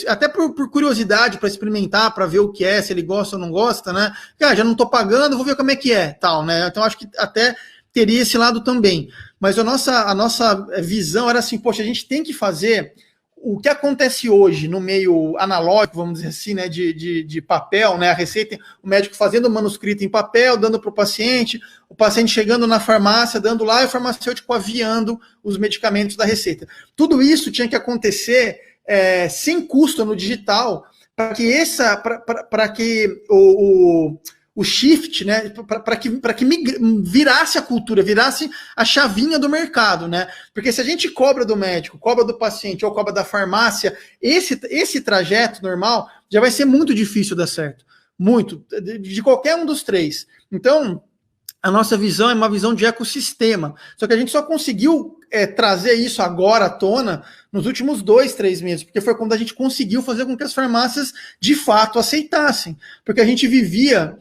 até por curiosidade, para experimentar, para ver o que é, se ele gosta ou não gosta, né? Já não estou pagando, vou ver como é que é, tal, né? Então acho que até teria esse lado também. Mas a nossa visão era assim, poxa, a gente tem que fazer o que acontece hoje no meio analógico, vamos dizer assim, né, de papel, né, a receita, o médico fazendo o manuscrito em papel, dando para o paciente chegando na farmácia, dando lá, e o farmacêutico aviando os medicamentos da receita. Tudo isso tinha que acontecer sem custo no digital, para que o shift, né, para que virasse a cultura, virasse a chavinha do mercado, né? Porque se a gente cobra do médico, cobra do paciente ou cobra da farmácia, esse trajeto normal já vai ser muito difícil dar certo. Muito, de qualquer um dos três. Então, a nossa visão é uma visão de ecossistema. Só que a gente só conseguiu trazer isso agora à tona nos últimos 2, 3 meses, porque foi quando a gente conseguiu fazer com que as farmácias de fato aceitassem. Porque a gente vivia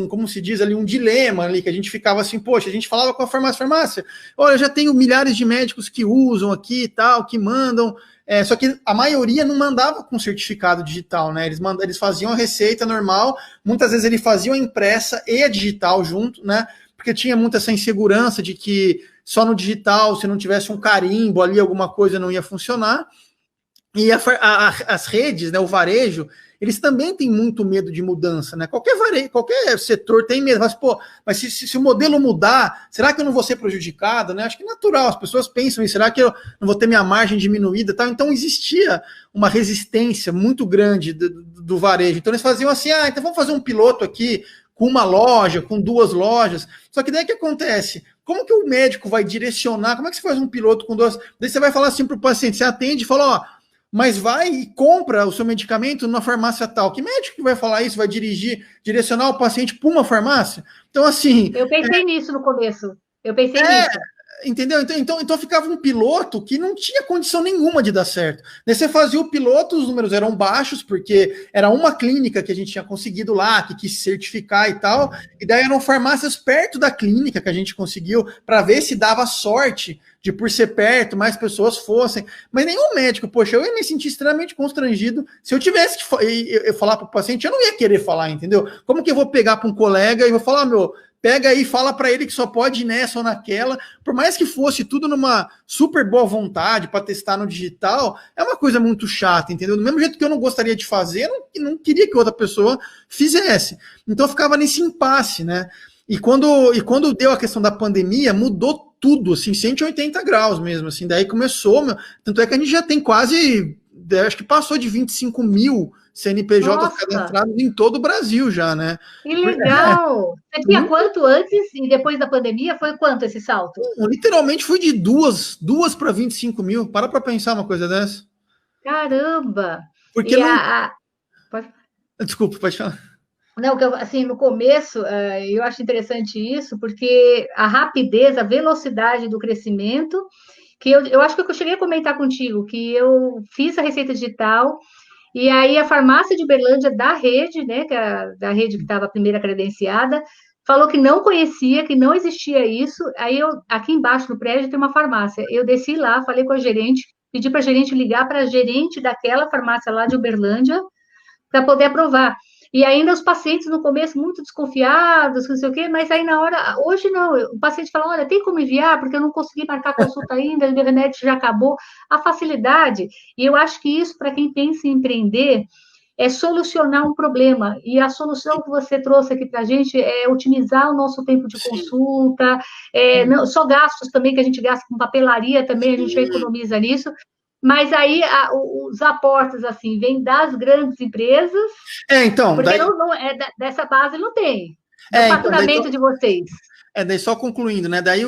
como se diz ali, um dilema ali, que a gente ficava assim, poxa, a gente falava com a farmácia, olha, eu já tenho milhares de médicos que usam aqui e tal, que mandam, só que a maioria não mandava com certificado digital, né? Eles faziam a receita normal, muitas vezes eles faziam a impressa e a digital junto, né? Porque tinha muita essa insegurança de que só no digital, se não tivesse um carimbo ali, alguma coisa não ia funcionar. E as redes, né, o varejo, eles também têm muito medo de mudança, né? Qualquer setor tem medo, mas se o modelo mudar, será que eu não vou ser prejudicado, né? Acho que é natural, as pessoas pensam, será que eu não vou ter minha margem diminuída, tal? Então existia uma resistência muito grande do varejo. Então eles faziam assim, então vamos fazer um piloto aqui com uma loja, com 2 lojas. Só que daí o que acontece? Como que o médico vai direcionar? Como é que você faz um piloto com 2? Daí você vai falar assim para o paciente, você atende e fala, mas vai e compra o seu medicamento numa farmácia tal. Que médico que vai falar isso? Vai direcionar o paciente para uma farmácia? Então, assim... Eu pensei nisso no começo. Eu pensei nisso. Entendeu? Então ficava um piloto que não tinha condição nenhuma de dar certo. Daí você fazia o piloto, os números eram baixos, porque era uma clínica que a gente tinha conseguido lá, que quis certificar e tal, e daí eram farmácias perto da clínica que a gente conseguiu, para ver se dava sorte de, por ser perto, mais pessoas fossem. Mas nenhum médico, poxa, eu ia me sentir extremamente constrangido se eu tivesse que falar para o paciente, eu não ia querer falar, entendeu? Como que eu vou pegar para um colega e vou falar, pega aí e fala para ele que só pode ir nessa ou naquela, por mais que fosse tudo numa super boa vontade para testar no digital, é uma coisa muito chata, entendeu? Do mesmo jeito que eu não gostaria de fazer, eu não queria que outra pessoa fizesse. Então eu ficava nesse impasse, né? E quando deu a questão da pandemia, mudou tudo, assim, 180 graus mesmo, assim, daí começou, tanto é que a gente já tem quase, acho que passou de 25 mil CNPJ cadastrados em todo o Brasil já, né? Que legal! Você tinha quanto antes e depois da pandemia? Foi quanto esse salto? Literalmente foi de 2 para 25 mil. Para pensar uma coisa dessa. Caramba! Porque Desculpa, pode falar. Não, assim, no começo, eu acho interessante isso, porque a rapidez, a velocidade do crescimento, que eu acho que eu cheguei a comentar contigo, que eu fiz a receita digital, e aí a farmácia de Uberlândia da rede, né, da rede que estava a primeira credenciada, falou que não conhecia, que não existia isso. Aí aqui embaixo no prédio tem uma farmácia. Eu desci lá, falei com a gerente, pedi para a gerente ligar para a gerente daquela farmácia lá de Uberlândia para poder aprovar. E ainda os pacientes no começo muito desconfiados, não sei o quê, mas aí na hora, hoje não, o paciente fala, olha, tem como enviar, porque eu não consegui marcar consulta ainda, a internet já acabou, a facilidade, e eu acho que isso, para quem pensa em empreender, é solucionar um problema, e a solução que você trouxe aqui para a gente é otimizar o nosso tempo de consulta, não, só gastos também, que a gente gasta com papelaria também, a gente já economiza nisso, mas aí os aportes, assim, vêm das grandes empresas, então... porque dessa base não tem. O faturamento de vocês. Daí só concluindo, né? Daí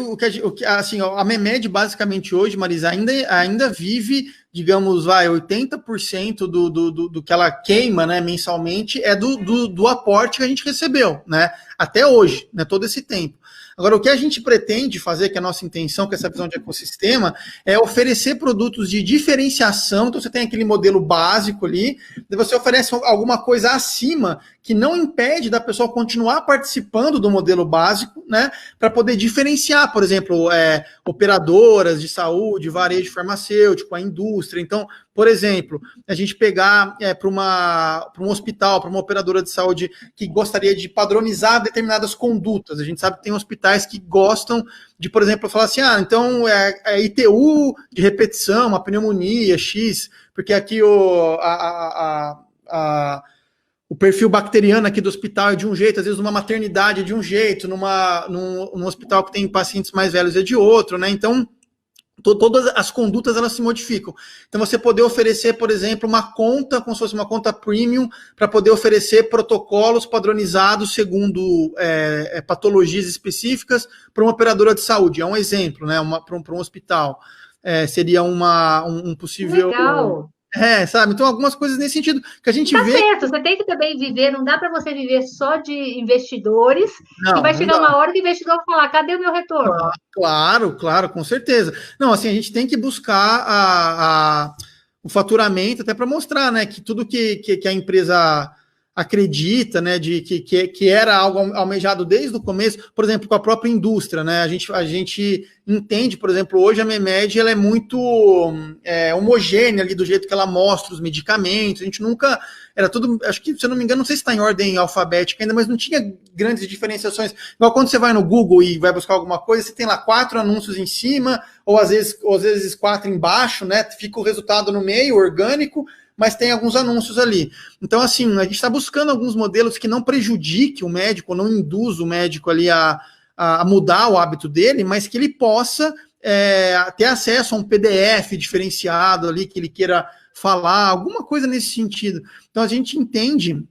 assim, a Memed, basicamente, hoje, Marisa, ainda vive, digamos, 80% do que ela queima, né, mensalmente, é do aporte que a gente recebeu, né? Até hoje, né? Todo esse tempo. Agora, o que a gente pretende fazer, que é a nossa intenção, com essa visão de ecossistema, é oferecer produtos de diferenciação. Então, você tem aquele modelo básico ali, e você oferece alguma coisa acima que não impede da pessoa continuar participando do modelo básico, né, para poder diferenciar, por exemplo, operadoras de saúde, varejo farmacêutico, a indústria. Então, por exemplo, a gente pegar para um hospital, para uma operadora de saúde que gostaria de padronizar determinadas condutas. A gente sabe que tem hospitais que gostam de, por exemplo, falar assim, então é ITU de repetição, uma pneumonia, X, porque aqui o perfil bacteriano aqui do hospital é de um jeito, às vezes numa maternidade é de um jeito, num hospital que tem pacientes mais velhos é de outro, né? Então, todas as condutas elas se modificam. Então, você poder oferecer, por exemplo, uma conta, como se fosse uma conta premium, para poder oferecer protocolos padronizados segundo patologias específicas para uma operadora de saúde. É um exemplo, né? Para um hospital. Seria um possível. Legal. Sabe? Então, algumas coisas nesse sentido que a gente Tá vê. certo, você tem que também viver, não dá para você viver só de investidores, que Não, vai não chegar dá. uma hora que o investidor vai falar, cadê o meu retorno? Claro, claro, com certeza. Não, assim, a gente tem que buscar o faturamento até para mostrar, né, que tudo que a empresa acredita, né, que era algo almejado desde o começo, por exemplo, com a própria indústria, né, a gente entende, por exemplo, hoje a Memed, ela é muito homogênea ali do jeito que ela mostra os medicamentos, a gente nunca, era tudo, acho que, se eu não me engano, não sei se está em ordem alfabética ainda, mas não tinha grandes diferenciações, igual quando você vai no Google e vai buscar alguma coisa, você tem lá 4 anúncios em cima, ou às vezes 4 embaixo, né, fica o resultado no meio, orgânico, mas tem alguns anúncios ali. Então, assim, a gente está buscando alguns modelos que não prejudiquem o médico, não induz o médico ali a mudar o hábito dele, mas que ele possa ter acesso a um PDF diferenciado ali, que ele queira falar, alguma coisa nesse sentido. Então, a gente entende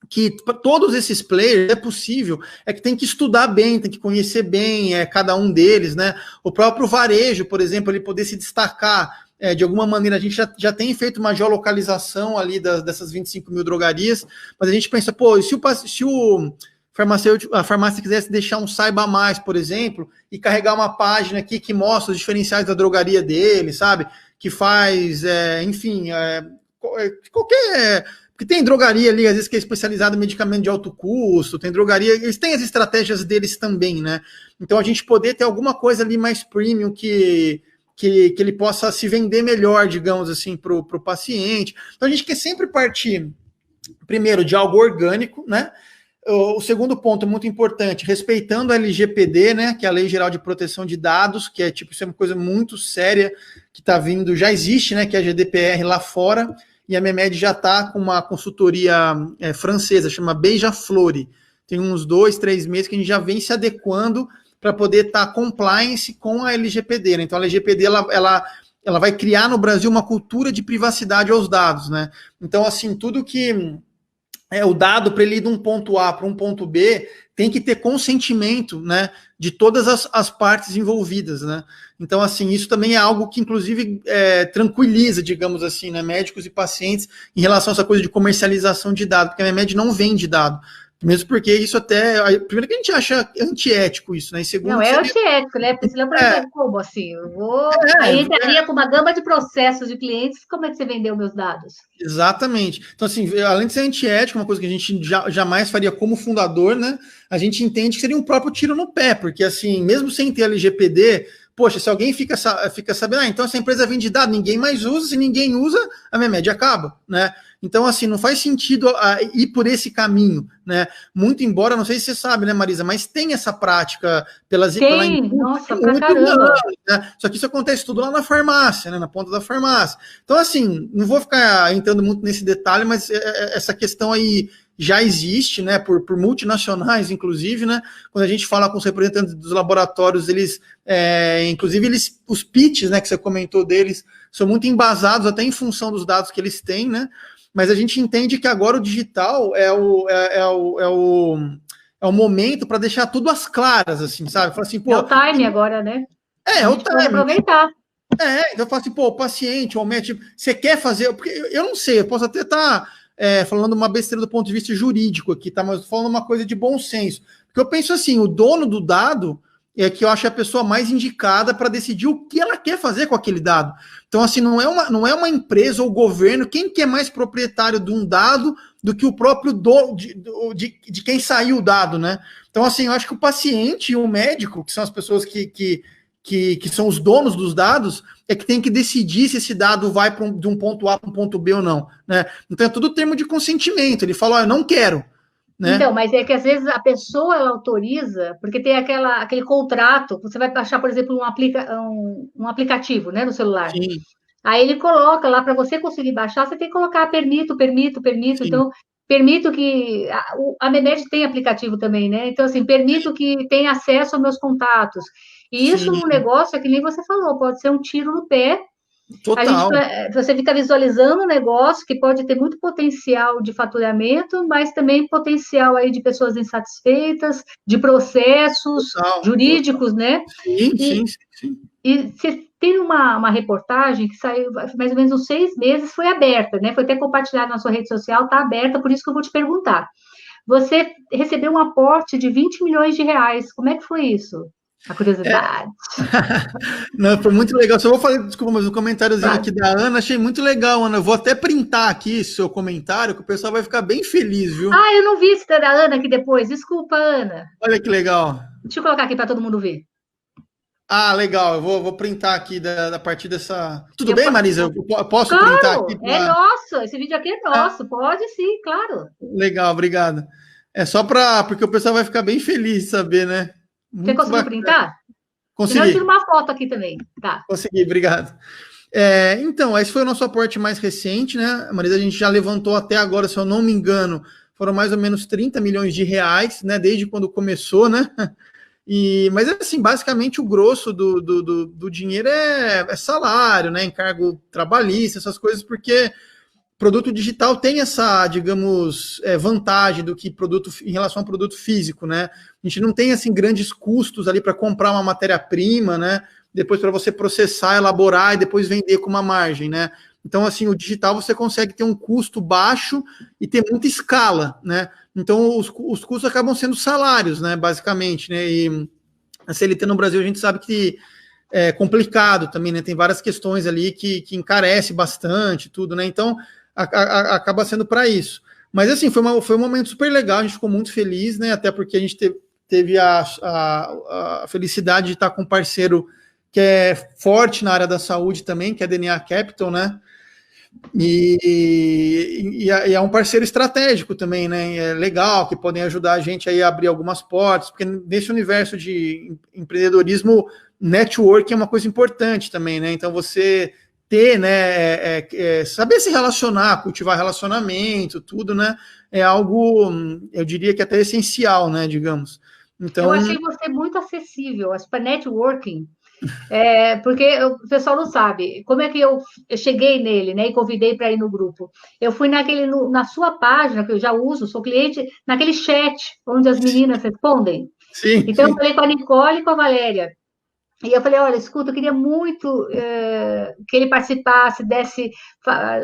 que para todos esses players é possível, é que tem que estudar bem, tem que conhecer bem cada um deles, né? O próprio varejo, por exemplo, ele poder se destacar de alguma maneira. A gente já tem feito uma geolocalização ali dessas 25 mil drogarias, mas a gente pensa, pô, e se o farmacêutico, a farmácia quisesse deixar um saiba mais, por exemplo, e carregar uma página aqui que mostra os diferenciais da drogaria dele, sabe? Que faz, enfim, qualquer. Porque tem drogaria ali, às vezes, que é especializada em medicamento de alto custo, tem drogaria, eles têm as estratégias deles também, né? Então, a gente poder ter alguma coisa ali mais premium que ele possa se vender melhor, digamos assim, para o paciente. Então, a gente quer sempre partir, primeiro, de algo orgânico, né? O segundo ponto muito importante, respeitando a LGPD, né, que é a Lei Geral de Proteção de Dados, que é tipo, isso é uma coisa muito séria que está vindo, já existe, né, que é a GDPR lá fora, e a Memed já está com uma consultoria francesa, chama Beija-Flor. Tem uns 2, 3 meses que a gente já vem se adequando para poder estar compliance com a LGPD, né? Então a LGPD ela vai criar no Brasil uma cultura de privacidade aos dados, né? Então, assim, tudo que o dado para ele ir de um ponto A para um ponto B tem que ter consentimento, né, de todas as partes envolvidas, né? Então, assim, isso também é algo que, inclusive, tranquiliza, digamos assim, né, médicos e pacientes em relação a essa coisa de comercialização de dados, porque a Memed não vende dado. Mesmo porque isso até... Primeiro que a gente acha antiético isso, né? E segundo... Não, é antiético, né? Porque senão, por exemplo, como assim? Aí entraria com uma gama de processos de clientes, como é que você vendeu meus dados? Exatamente. Então, assim, além de ser antiético, uma coisa que a gente jamais faria como fundador, né? A gente entende que seria um próprio tiro no pé, porque, assim, mesmo sem ter LGPD, poxa, se alguém fica sabendo, então essa empresa vende dado, ninguém mais usa, se ninguém usa, a Memed acaba, né? Então, assim, não faz sentido ir por esse caminho, né? Muito embora, não sei se você sabe, né, Marisa, mas tem essa prática pela indústria, nossa, pra caramba. Anos, né? Só que isso acontece tudo lá na farmácia, né? Na ponta da farmácia. Então, assim, não vou ficar entrando muito nesse detalhe, mas essa questão aí já existe, né, por multinacionais, inclusive, né, quando a gente fala com os representantes dos laboratórios, eles, inclusive, os pitches, né, que você comentou deles, são muito embasados até em função dos dados que eles têm, né, mas a gente entende que agora o digital é o momento para deixar tudo às claras, assim, sabe? Fala assim, pô, é o time agora, né? É o time. Aproveitar. Então eu falo assim, pô, o paciente, o médico, você quer fazer... Porque eu não sei, eu posso até estar falando uma besteira do ponto de vista jurídico aqui, tá? Mas eu tô falando uma coisa de bom senso. Porque eu penso assim, o dono do dado é que eu acho a pessoa mais indicada para decidir o que ela quer fazer com aquele dado. Então, assim, não é uma empresa ou governo, quem que é mais proprietário de um dado do que o próprio de quem saiu o dado, né? Então, assim, eu acho que o paciente e o médico, que são as pessoas que são os donos dos dados, é que tem que decidir se esse dado vai de um ponto A para um ponto B ou não, né? Então, é tudo termo de consentimento. Ele fala, eu não quero. Né? Então, mas é que às vezes a pessoa ela autoriza, porque tem aquele contrato, você vai baixar, por exemplo, um aplicativo, né, no celular. Sim. Aí ele coloca lá, para você conseguir baixar, você tem que colocar permito. Sim. Então, permito que... A Memed tem aplicativo também, né? Então, assim, permito que tenha acesso aos meus contatos. E isso sim, no negócio, é que nem você falou, pode ser um tiro no pé. total. Você fica visualizando um negócio que pode ter muito potencial de faturamento, mas também potencial aí de pessoas insatisfeitas, de processos Total, total. jurídicos, né? Sim, sim, E, sim, sim. e você tem uma reportagem que saiu mais ou menos uns 6 meses, foi aberta, né? Foi até compartilhada na sua rede social, está aberta, por isso que eu vou te perguntar. Você recebeu um aporte de 20 milhões de reais. Como é que foi isso? A curiosidade. Não, foi muito legal. Só vou fazer, desculpa, mas um comentáriozinho Vai. aqui da Ana, achei muito legal, Ana. Eu vou até printar aqui seu comentário, que o pessoal vai ficar bem feliz, viu? Ah, eu não vi esse da Ana aqui depois. Desculpa, Ana. Olha que legal. Deixa eu colocar aqui para todo mundo ver. Ah, legal. Eu vou printar aqui da partir dessa. Tudo Eu, bem, Marisa? Eu posso printar aqui claro, é pra... nosso. Esse vídeo aqui é Ah, nosso. Pode sim, claro. legal, obrigado. É só para porque o pessoal vai ficar bem feliz de saber, né? Você Muito conseguiu bacana. printar? Senão eu tiro Consegui, uma foto aqui também. Tá. consegui, obrigado. Então, esse foi o nosso aporte mais recente, né? Marisa, a gente já levantou até agora, se eu não me engano, foram mais ou menos 30 milhões de reais, né? Desde quando começou, né? Mas assim, basicamente o grosso do dinheiro é salário, né? Encargo trabalhista, essas coisas, porque produto digital tem essa, digamos, vantagem do que produto em relação ao produto físico, né? A gente não tem assim grandes custos ali para comprar uma matéria-prima, né? Depois para você processar, elaborar e depois vender com uma margem, né? Então, assim, o digital você consegue ter um custo baixo e ter muita escala, né? Então, os custos acabam sendo salários, né? Basicamente, né? E a CLT no Brasil a gente sabe que é complicado também, né? Tem várias questões ali que encarece bastante, tudo, né? Então, acaba sendo para isso. Mas assim, foi um momento super legal, a gente ficou muito feliz, né? Até porque a gente teve a felicidade de estar com um parceiro que é forte na área da saúde também, que é a DNA Capital, né? E é um parceiro estratégico também, né? É legal, que podem ajudar a gente aí a abrir algumas portas, porque nesse universo de empreendedorismo, network é uma coisa importante também, né? Então você ter, né, saber se relacionar, cultivar relacionamento, tudo, né, é algo, eu diria que até essencial, né, digamos. Eu Então, achei você muito acessível, para networking. Porque o pessoal não sabe como é que eu cheguei nele, né? E convidei para ir no grupo. Eu fui na sua página, que eu já uso, sou cliente, naquele chat onde as meninas respondem. sim, Então, eu sim. falei com a Nicole e com a Valéria. E eu falei, olha, escuta, eu queria muito que ele participasse,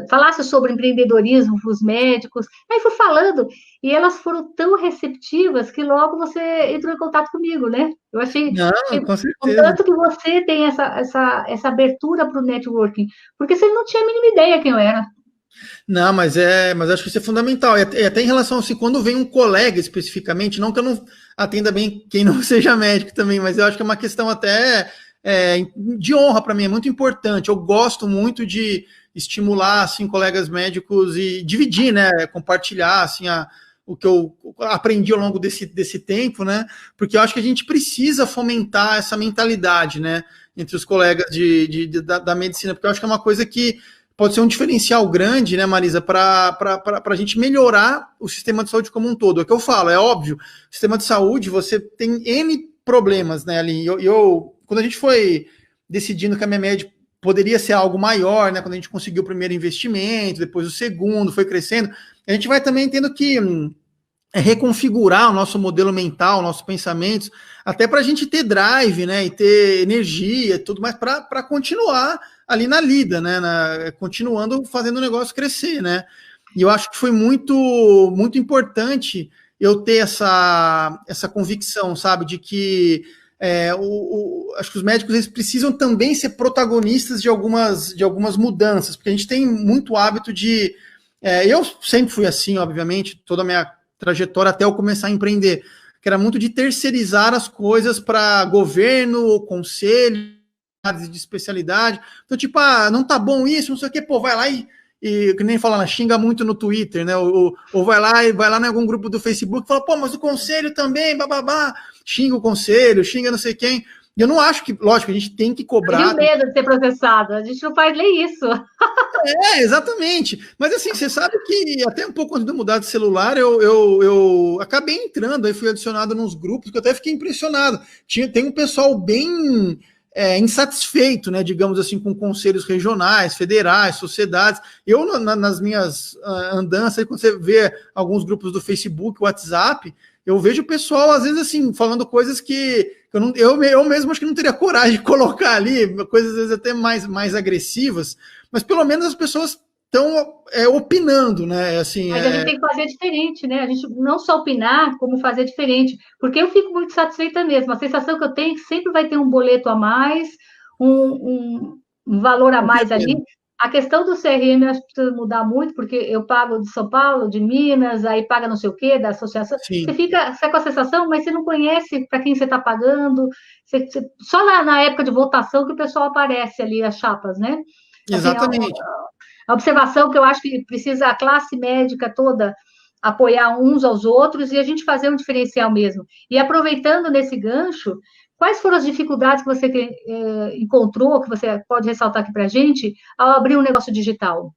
falasse sobre empreendedorismo para os médicos. Aí fui falando, e elas foram tão receptivas que logo você entrou em contato comigo, né? Eu achei Não, com o certeza. tanto que você tem essa abertura para o networking, porque você não tinha a mínima ideia quem eu era. Não, mas acho que isso é fundamental. E até em relação assim, quando vem um colega especificamente, não que eu não atenda bem quem não seja médico também, mas eu acho que é uma questão até de honra para mim, é muito importante. Eu gosto muito de estimular assim colegas médicos e dividir, né, compartilhar assim o que eu aprendi ao longo desse tempo, né? Porque eu acho que a gente precisa fomentar essa mentalidade, né, entre os colegas da medicina, porque eu acho que é uma coisa que pode ser um diferencial grande, né, Marisa, para a gente melhorar o sistema de saúde como um todo. É o que eu falo, é óbvio, o sistema de saúde, você tem N problemas, né, ali. Quando a gente foi decidindo que a Memed poderia ser algo maior, né, quando a gente conseguiu o primeiro investimento, depois o segundo, foi crescendo, a gente vai também tendo que reconfigurar o nosso modelo mental, nossos pensamentos, até para a gente ter drive, né, e ter energia e tudo mais para continuar ali na lida, né, continuando fazendo o negócio crescer, né. E eu acho que foi muito, muito importante eu ter essa convicção, sabe, de que acho que os médicos eles precisam também ser protagonistas de algumas mudanças, porque a gente tem muito hábito de... eu sempre fui assim, obviamente, toda a minha trajetória até eu começar a empreender, que era muito de terceirizar as coisas para governo ou conselho de especialidade. Então, tipo, não tá bom isso, não sei o que, pô, vai lá e que nem fala, xinga muito no Twitter, né? Ou vai lá em algum grupo do Facebook e fala, pô, mas o conselho também, bababá, xinga o conselho, xinga não sei quem. E eu não acho que, lógico, a gente tem que cobrar. E o medo de ser processado, a gente não faz nem isso. Exatamente. Mas assim, você sabe que até um pouco antes de eu mudar de celular, eu acabei entrando, aí fui adicionado nos grupos, que eu até fiquei impressionado. Tem um pessoal bem insatisfeito, né, digamos assim, com conselhos regionais, federais, sociedades. Eu, nas minhas andanças, quando você vê alguns grupos do Facebook, WhatsApp, eu vejo o pessoal, às vezes, assim, falando coisas que eu mesmo acho que não teria coragem de colocar ali, coisas, às vezes, até mais agressivas, mas pelo menos as pessoas estão opinando, né? Assim, Mas a gente tem que fazer diferente, né? A gente não só opinar, como fazer diferente. Porque eu fico muito satisfeita mesmo. A sensação que eu tenho é que sempre vai ter um boleto a mais, um valor a mais ali. A questão do CRM eu acho que precisa mudar muito, porque eu pago de São Paulo, de Minas, aí paga não sei o quê, da associação. Sim. Você fica com a sensação, mas você não conhece para quem você está pagando. Só na época de votação que o pessoal aparece ali, as chapas, né? Exatamente. Assim, a observação que eu acho que precisa a classe médica toda apoiar uns aos outros e a gente fazer um diferencial mesmo. E aproveitando nesse gancho, quais foram as dificuldades que você encontrou, que você pode ressaltar aqui para a gente, ao abrir um negócio digital?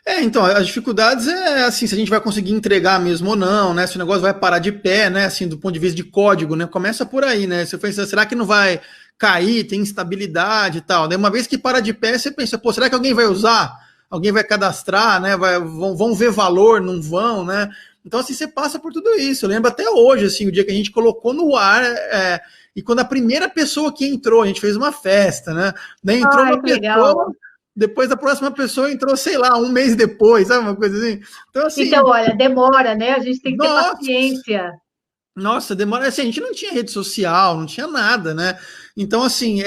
Então, as dificuldades assim, se a gente vai conseguir entregar mesmo ou não, né? Se o negócio vai parar de pé, né? Assim, do ponto de vista de código, né? Começa por aí, né? Você pensa, será que não vai cair, tem instabilidade e tal? Daí uma vez que para de pé, você pensa, pô, será que alguém vai usar? Alguém vai cadastrar, né? Vão ver valor, não vão, né? Então, assim, você passa por tudo isso. Eu lembro até hoje, assim, o dia que a gente colocou no ar, e quando a primeira pessoa que entrou, a gente fez uma festa, né? Daí entrou uma pessoa, legal. Depois a próxima pessoa entrou, sei lá, um mês depois, sabe, uma coisa assim. Então, assim, olha, demora, né? A gente tem que ter paciência. Nossa, demora. Assim, a gente não tinha rede social, não tinha nada, né? Então, assim,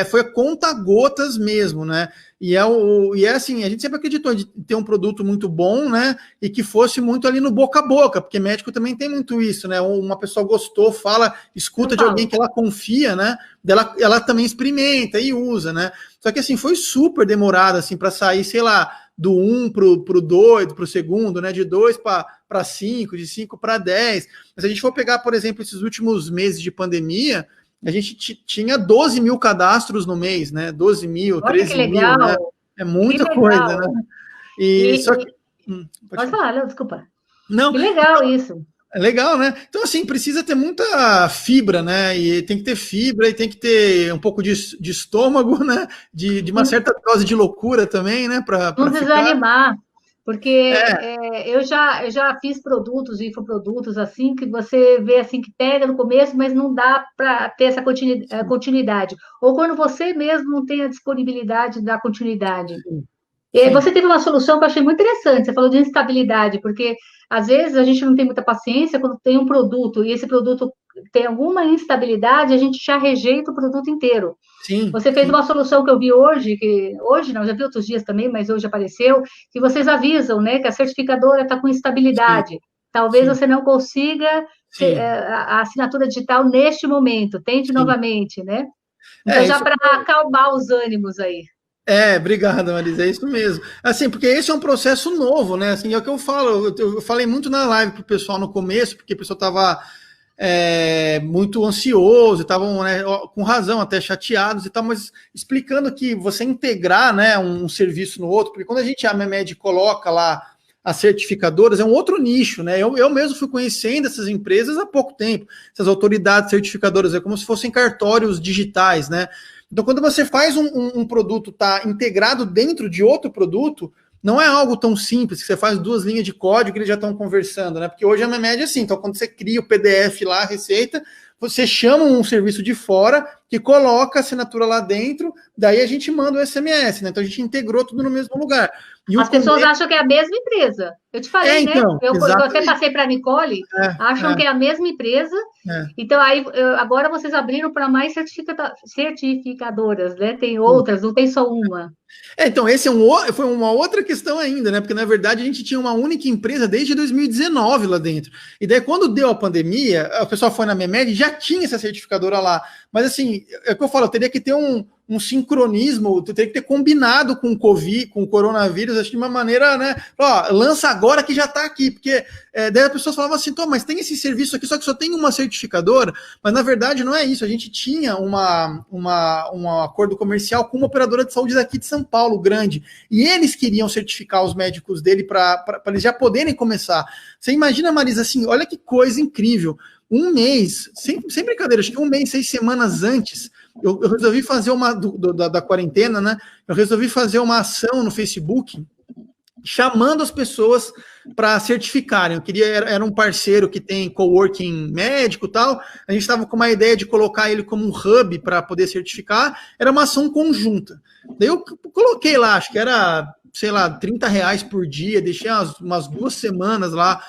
foi conta-gotas mesmo, né? E assim, a gente sempre acreditou de ter um produto muito bom, né? E que fosse muito ali no boca a boca, porque médico também tem muito isso, né? Uma pessoa gostou, fala, escuta de alguém que ela confia, né? Ela também experimenta e usa, né? Só que assim, foi super demorado, assim, para sair, sei lá, do 1 pro 2, pro segundo, né? De 2 para 5, de 5 para 10. Mas se a gente for pegar, por exemplo, esses últimos meses de pandemia, a gente tinha 12 mil cadastros no mês, né? 12 mil, 13 mil, né? É muita coisa, né? Pode falar, não, desculpa. Não, que legal isso. É legal, né? Então, assim, precisa ter muita fibra, né? E tem que ter fibra e tem que ter um pouco de estômago, né? De uma certa dose de loucura também, né? Não desanimar. Porque eu já fiz produtos, infoprodutos, assim, que você vê assim que pega no começo, mas não dá para ter essa continuidade. Ou quando você mesmo não tem a disponibilidade da continuidade. Sim. E aí você teve uma solução que eu achei muito interessante, você falou de instabilidade, porque às vezes a gente não tem muita paciência quando tem um produto, e esse produto tem alguma instabilidade, a gente já rejeita o produto inteiro. Sim, você fez uma solução que eu vi hoje, hoje não, já vi outros dias também, mas hoje apareceu, que vocês avisam, né, que a certificadora está com instabilidade. Sim. Talvez você não consiga a assinatura digital neste momento, tente novamente, né? Então, já para acalmar os ânimos aí. Obrigado, Marisa, é isso mesmo. Assim, porque esse é um processo novo, né? Assim, é o que eu falo, eu falei muito na live pro pessoal no começo, porque o pessoal estava muito ansioso, estavam, né, com razão, até chateados e tal, mas explicando que você integrar, né, um serviço no outro, porque quando a MEMED coloca lá as certificadoras, é um outro nicho, né? Eu mesmo fui conhecendo essas empresas há pouco tempo, essas autoridades certificadoras, é como se fossem cartórios digitais, né? Então, quando você faz um produto tá integrado dentro de outro produto, não é algo tão simples, que você faz 2 linhas de código e eles já estão conversando, né? Porque hoje a MEMED é assim, então quando você cria o PDF lá, a receita, você chama um serviço de fora que coloca a assinatura lá dentro, daí a gente manda o SMS, né? Então a gente integrou tudo no mesmo lugar. As pessoas acham que é a mesma empresa. Eu te falei, então, né? Eu até passei para a Nicole, acham que é a mesma empresa. Então, aí, agora vocês abriram para mais certificadoras, né? Tem outras, não tem só uma. Então, foi uma outra questão ainda, né? Porque, na verdade, a gente tinha uma única empresa desde 2019 lá dentro. E daí, quando deu a pandemia, o pessoal foi na MEMED e já tinha essa certificadora lá. Mas, assim, é o que eu falo, eu teria que ter um um sincronismo, tu tem que ter combinado com o Covid, com o coronavírus, acho de uma maneira, né? Ó, lança agora que já está aqui, porque daí as pessoas falavam assim, mas tem esse serviço aqui, só que só tem uma certificadora, mas na verdade não é isso, a gente tinha um acordo comercial com uma operadora de saúde daqui de São Paulo, grande, e eles queriam certificar os médicos dele para eles já poderem começar. Você imagina, Marisa, assim, olha que coisa incrível, um mês, sem brincadeira, acho que um mês, 6 semanas antes, eu resolvi fazer da quarentena, né? Eu resolvi fazer uma ação no Facebook chamando as pessoas para certificarem. Eu queria, era um parceiro que tem coworking médico e tal. A gente estava com uma ideia de colocar ele como um hub para poder certificar. Era uma ação conjunta. Daí eu coloquei lá, acho que era, sei lá, R$30 por dia, deixei umas 2 semanas lá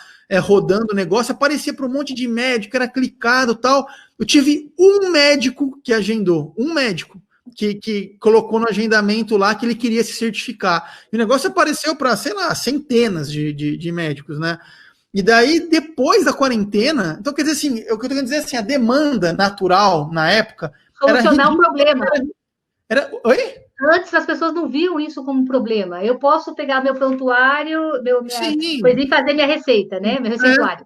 rodando o negócio, aparecia para um monte de médico, era clicado e tal. Eu tive um médico que agendou, um médico que colocou no agendamento lá que ele queria se certificar. E o negócio apareceu para, sei lá, centenas de médicos, né? E daí, depois da quarentena, então quer dizer assim, o que eu tô querendo dizer assim, a demanda natural na época solucionar um problema. Oi? Antes as pessoas não viam isso como um problema. Eu posso pegar meu prontuário, coisa e fazer minha receita, né? Meu receituário.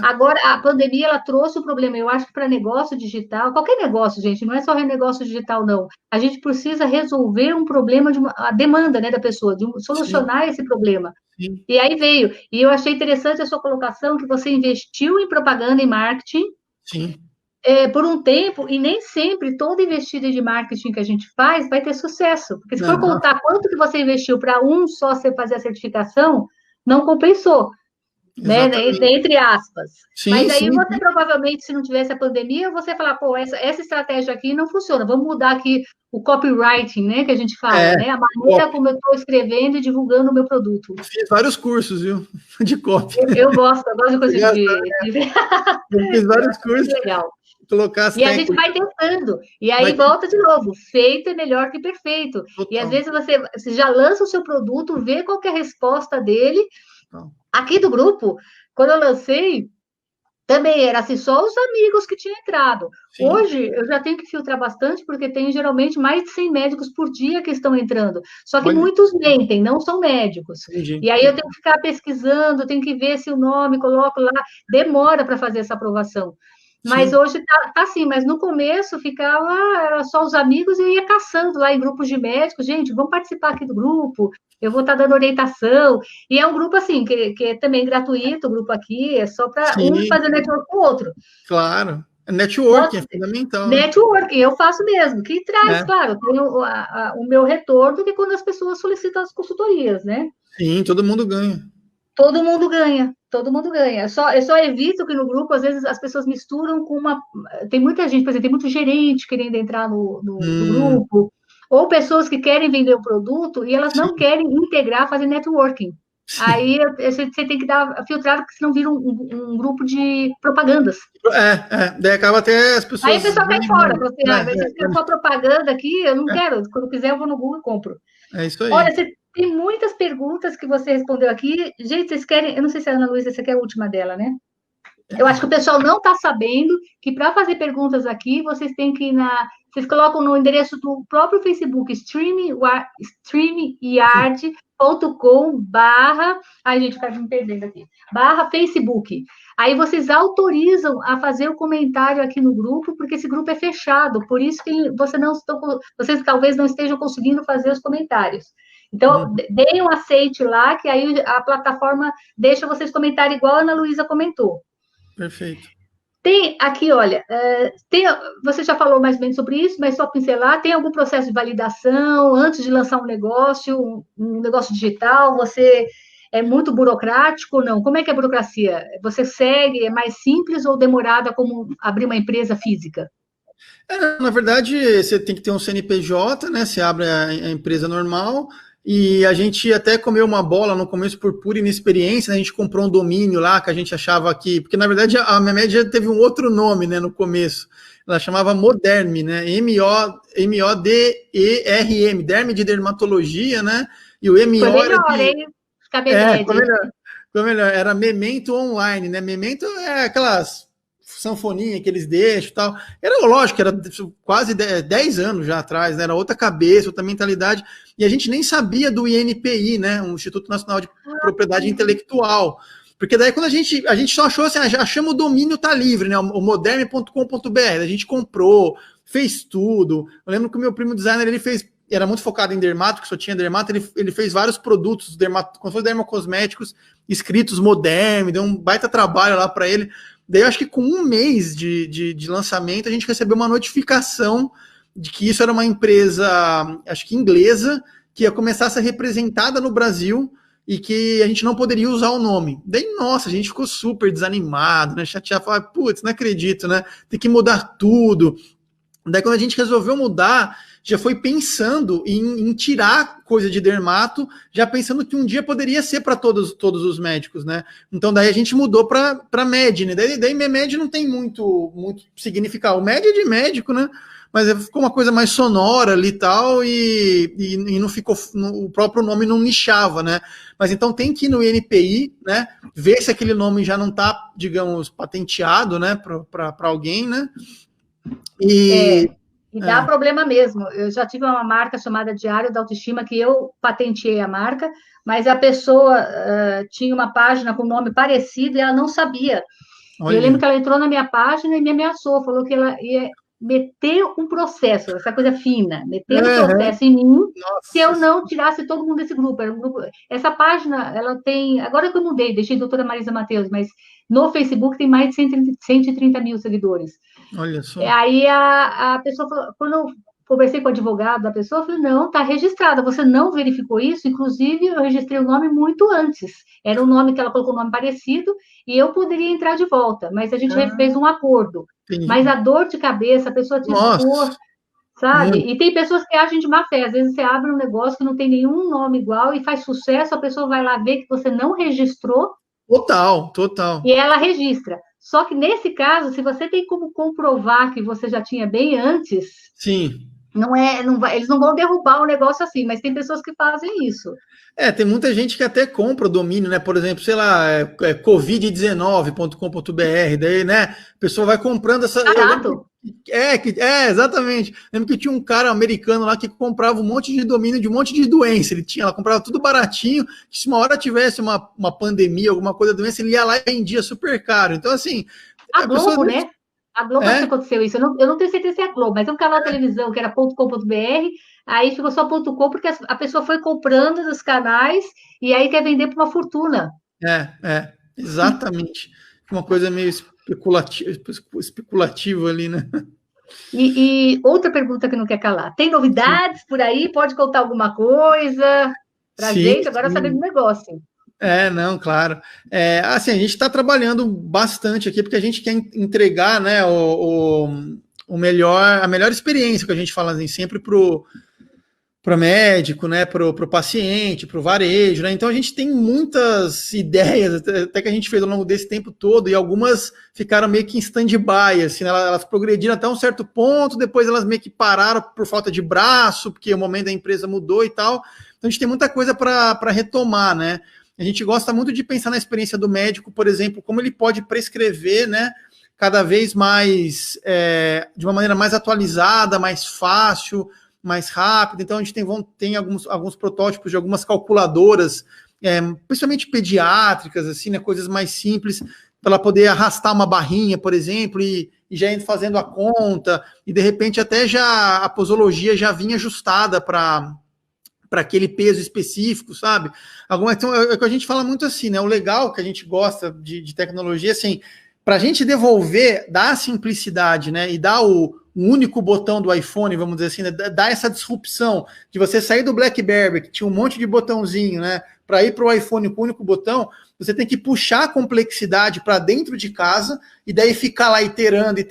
Agora, a pandemia, ela trouxe o problema. Eu acho que para negócio digital, qualquer negócio, gente, não é só negócio digital, não. A gente precisa resolver um problema, a demanda, né, da pessoa, solucionar esse problema. Sim. E aí veio. E eu achei interessante a sua colocação, que você investiu em propaganda e marketing. Sim. Por um tempo, e nem sempre toda investida de marketing que a gente faz vai ter sucesso. Porque se for contar quanto que você investiu para só você fazer a certificação, não compensou. Né? Entre aspas. Sim, mas aí você provavelmente, se não tivesse a pandemia, você ia falar, pô, essa estratégia aqui não funciona, vamos mudar aqui o copywriting, né, que a gente fala, né? A maneira como eu estou escrevendo e divulgando o meu produto. Fiz vários cursos, viu? De copy. Eu gosto de coisa de... Eu fiz vários cursos. Legal. Colocar e a gente vai tentando, e aí volta de novo, feito é melhor que perfeito. Total. E às vezes você já lança o seu produto, vê qual que é a resposta dele. Aqui do grupo, quando eu lancei, também era assim, só os amigos que tinham entrado. Sim. Hoje, eu já tenho que filtrar bastante, porque tem geralmente mais de 100 médicos por dia que estão entrando. Só que muitos mentem, não são médicos. Entendi. E aí eu tenho que ficar pesquisando, tenho que ver se o nome, coloco lá, demora para fazer essa aprovação. Mas hoje tá assim, mas no começo era só os amigos e eu ia caçando lá em grupos de médicos, gente, vamos participar aqui do grupo, eu vou estar dando orientação, e é um grupo assim, que é também gratuito, o grupo aqui, é só para um fazer network com o outro. Claro, networking é fundamental. Networking, eu faço mesmo, que traz, claro, tem o meu retorno, que é quando as pessoas solicitam as consultorias, né? Sim, todo mundo ganha. Todo mundo ganha, todo mundo ganha. Eu só evito que no grupo, às vezes, as pessoas misturam com uma... Tem muita gente, por exemplo, tem muito gerente querendo entrar no grupo, ou pessoas que querem vender o produto e elas não querem integrar, fazer networking. Sim. Aí você tem que dar filtrado, porque senão vira um grupo de propagandas. Daí acaba até as pessoas... Aí a pessoa cai fora, se eu for propaganda aqui, eu não quero, quando quiser eu vou no Google e compro. É isso aí. Olha, tem muitas perguntas que você respondeu aqui. Gente, vocês querem... Eu não sei se a Ana Luísa, essa aqui é a última dela, né? Eu acho que o pessoal não está sabendo que para fazer perguntas aqui, vocês têm que ir Vocês colocam no endereço do próprio Facebook, streamyard.com/ Ai, gente, tá me perdendo aqui. /Facebook. Aí vocês autorizam a fazer o comentário aqui no grupo, porque esse grupo é fechado, por isso que vocês talvez não estejam conseguindo fazer os comentários. Então, deem um aceite lá, que aí a plataforma deixa vocês comentarem igual a Ana Luísa comentou. Perfeito. Tem aqui, olha, você já falou mais ou menos sobre isso, mas só pincelar, tem algum processo de validação antes de lançar um negócio digital? Você é muito burocrático ou não? Como é que é a burocracia? Você segue, é mais simples ou demorada como abrir uma empresa física? Na verdade, você tem que ter um CNPJ, né? Você abre a empresa normal, e a gente até comeu uma bola no começo por pura inexperiência, né? A gente comprou um domínio lá que a gente achava que... Porque, na verdade, a minha média teve um outro nome, né, no começo. Ela chamava Moderm, né? M-O-D-E-R-M, Derm de dermatologia, né? E o M-O... Foi melhor, hein? Ficou melhor. Era Memento Online, né? Memento é aquelas sanfoninha que eles deixam e tal. Era lógico, era quase 10 anos já atrás, né? Era outra cabeça, outra mentalidade, e a gente nem sabia do INPI, né? O Instituto Nacional de Propriedade Intelectual. Porque daí quando a gente só achou assim, achamos o domínio tá livre, né? O modern.com.br, a gente comprou, fez tudo. Eu lembro que o meu primo designer, ele fez, era muito focado em dermato, que só tinha dermato, ele fez vários produtos, como foi dermocosméticos, escritos moderno, deu um baita trabalho lá para ele. Daí eu acho que com um mês de lançamento, a gente recebeu uma notificação de que isso era uma empresa, acho que inglesa, que ia começar a ser representada no Brasil, e que a gente não poderia usar o nome. Daí, nossa, a gente ficou super desanimado, né? Chateado, falava, putz, não acredito, né? Tem que mudar tudo. Daí, quando a gente resolveu mudar, já foi pensando em tirar coisa de dermato, já pensando que um dia poderia ser para todos os médicos, né? Então, daí a gente mudou para MED, né? Daí MED não tem muito significado. O MED é de médico, né? Mas ficou uma coisa mais sonora ali tal, e não ficou, o próprio nome não nichava, né? Mas então tem que ir no INPI, né? Ver se aquele nome já não está, digamos, patenteado, né? Para alguém, né? E dá problema mesmo. Eu já tive uma marca chamada Diário da Autoestima, que eu patenteei a marca, mas a pessoa tinha uma página com nome parecido e ela não sabia. E eu lembro que ela entrou na minha página e me ameaçou, falou que ela ia meter um processo, essa coisa fina, meter um processo em mim, se eu não tirasse todo mundo desse grupo. Era um grupo. Essa página, ela tem, agora que eu mudei, deixei a doutora Marisa Mateus, mas no Facebook tem mais de 130 mil seguidores. Olha só. Aí a pessoa falou, quando eu conversei com o advogado da pessoa, eu falei, não, está registrada, você não verificou isso? Inclusive, eu registrei o nome muito antes. Era um nome que ela colocou um nome parecido, e eu poderia entrar de volta, mas a gente fez um acordo. Entendi. Mas a dor de cabeça, a pessoa te expor, sabe? E tem pessoas que agem de má fé. Às vezes você abre um negócio que não tem nenhum nome igual e faz sucesso, a pessoa vai lá ver que você não registrou. Total. E ela registra. Só que nesse caso, se você tem como comprovar que você já tinha bem antes, sim, eles não vão derrubar o negócio assim, mas tem pessoas que fazem isso. Tem muita gente que até compra o domínio, né? Por exemplo, sei lá, covid19.com.br, daí, né? A pessoa vai comprando essa. Barato. Exatamente. Lembro que tinha um cara americano lá que comprava um monte de domínio de um monte de doença. Ela comprava tudo baratinho, que se uma hora tivesse uma pandemia, alguma coisa da doença, ele ia lá e vendia super caro. Então, assim. A Globo, né? A Globo acho que aconteceu isso. Eu não tenho certeza se é a Globo, mas tem um canal de televisão que era .com.br, aí ficou só .com porque a pessoa foi comprando dos canais e aí quer vender por uma fortuna. Exatamente. Uma coisa meio especulativa ali, né? E outra pergunta que não quer calar. Tem novidades por aí? Pode contar alguma coisa pra gente? Agora saber do negócio. Não, claro. Assim, a gente está trabalhando bastante aqui porque a gente quer entregar, né, a melhor experiência, que a gente fala assim, sempre para o médico, né, para o paciente, para o varejo, né? Então a gente tem muitas ideias, até que a gente fez ao longo desse tempo todo, e algumas ficaram meio que em stand-by, assim, né? Elas progrediram até um certo ponto, depois elas meio que pararam por falta de braço, porque o momento da empresa mudou e tal. Então a gente tem muita coisa para retomar, né? A gente gosta muito de pensar na experiência do médico, por exemplo, como ele pode prescrever, né, cada vez mais, de uma maneira mais atualizada, mais fácil, mais rápida. Então, a gente tem alguns protótipos de algumas calculadoras, principalmente pediátricas, assim, né, coisas mais simples, para ela poder arrastar uma barrinha, por exemplo, e já ir fazendo a conta, e de repente até já a posologia já vinha ajustada para aquele peso específico, sabe? Então, é o que a gente fala muito assim, né? O legal que a gente gosta de tecnologia, assim, para a gente devolver, dar a simplicidade, né? E dar um único botão do iPhone, vamos dizer assim, né? Dar essa disrupção de você sair do BlackBerry, que tinha um monte de botãozinho, né? Para ir para o iPhone com um único botão, você tem que puxar a complexidade para dentro de casa e daí ficar lá iterando,